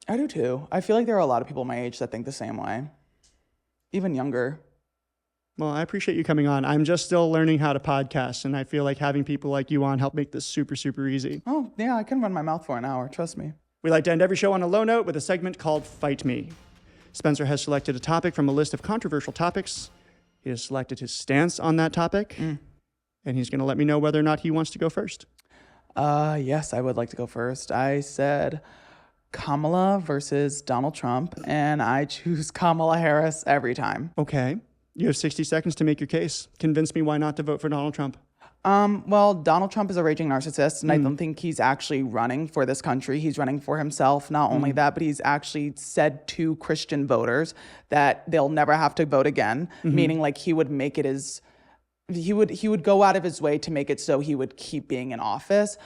S2: I do too. I feel like there are a lot of people my age that think the same way. Even younger.
S1: Well, I appreciate you coming on. I'm just still learning how to podcast, and I feel like having people like you on help make this super, super easy.
S2: Oh, yeah, I can run my mouth for an hour. Trust me.
S1: We like to end every show on a low note with a segment called Fight Me. Spencer has selected a topic from a list of controversial topics. He has selected his stance on that topic, and he's going to let me know whether or not he wants to go first.
S2: Yes, I would like to go first. I said Kamala versus Donald Trump, and I choose Kamala Harris every time.
S1: Okay. You have 60 seconds to make your case. Convince me why not to vote for Donald Trump.
S2: Well, Donald Trump is a raging narcissist, and I don't think he's actually running for this country. He's running for himself. Not only that, but he's actually said to Christian voters that they'll never have to vote again, meaning like he would make it as... He would go out of his way to make it so he would keep being in office,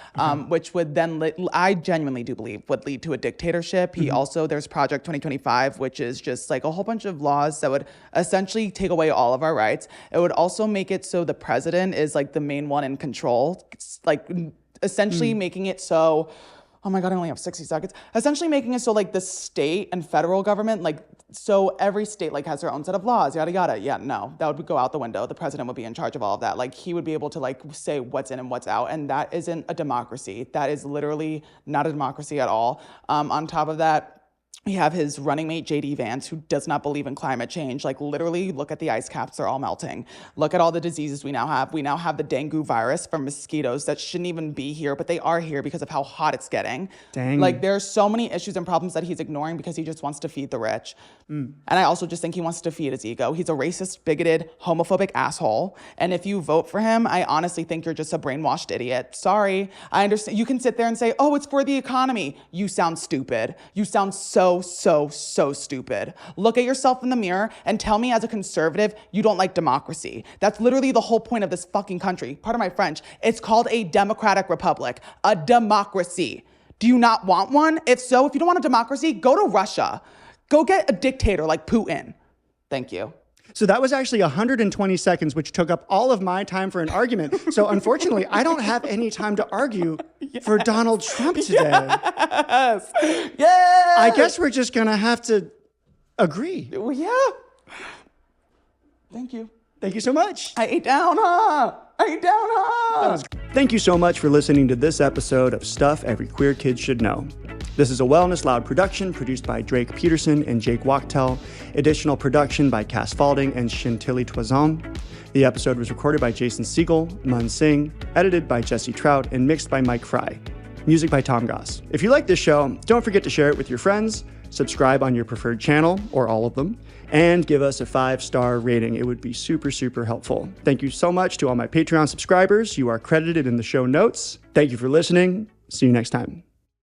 S2: which would then, I genuinely do believe, would lead to a dictatorship. He also, there's Project 2025, which is just like a whole bunch of laws that would essentially take away all of our rights. It would also make it so the president is like the main one in control, like essentially making it so oh my God, I only have 60 seconds. Essentially making it so like the state and federal government, like, so every state like has their own set of laws, yada, yada. Yeah, no, that would go out the window. The president would be in charge of all of that. Like he would be able to like say what's in and what's out. And that isn't a democracy. That is literally not a democracy at all. On top of that, we have his running mate, J.D. Vance, who does not believe in climate change. Like, literally, look at the ice caps. They're all melting. Look at all the diseases we now have. We now have the dengue virus from mosquitoes that shouldn't even be here, but they are here because of how hot it's getting.
S1: Dang.
S2: Like, there's so many issues and problems that he's ignoring because he just wants to feed the rich. And I also just think he wants to feed his ego. He's a racist, bigoted, homophobic asshole. And if you vote for him, I honestly think you're just a brainwashed idiot. Sorry. I understand. You can sit there and say, oh, it's for the economy. You sound stupid. You sound so stupid. Look at yourself in the mirror and tell me as a conservative you don't like democracy. That's literally the whole point of this fucking country. Pardon my French. It's called a democratic republic, a democracy. Do you not want one? If so, if you don't want a democracy, go to Russia. Go get a dictator like Putin. Thank you.
S1: So that was actually 120 seconds, which took up all of my time for an argument. So unfortunately, I don't have any time to argue for Donald Trump today.
S2: Yes. Yes.
S1: I guess we're just going to have to agree.
S2: Well, yeah. Thank you.
S1: Thank you so much.
S2: I ate down, huh?
S1: Thank you so much for listening to this episode of Stuff Every Queer Kid Should Know. This is a Wellness Loud production produced by Drake Peterson and Jake Wachtel. Additional production by Cass Falding and Chantilly Toison. The episode was recorded by Jason Siegel, Mun Singh, edited by Jesse Trout, and mixed by Mike Fry. Music by Tom Goss. If you like this show, don't forget to share it with your friends, subscribe on your preferred channel, or all of them, and give us a 5-star rating. It would be super helpful. Thank you so much to all my Patreon subscribers. You are credited in the show notes. Thank you for listening. See you next time.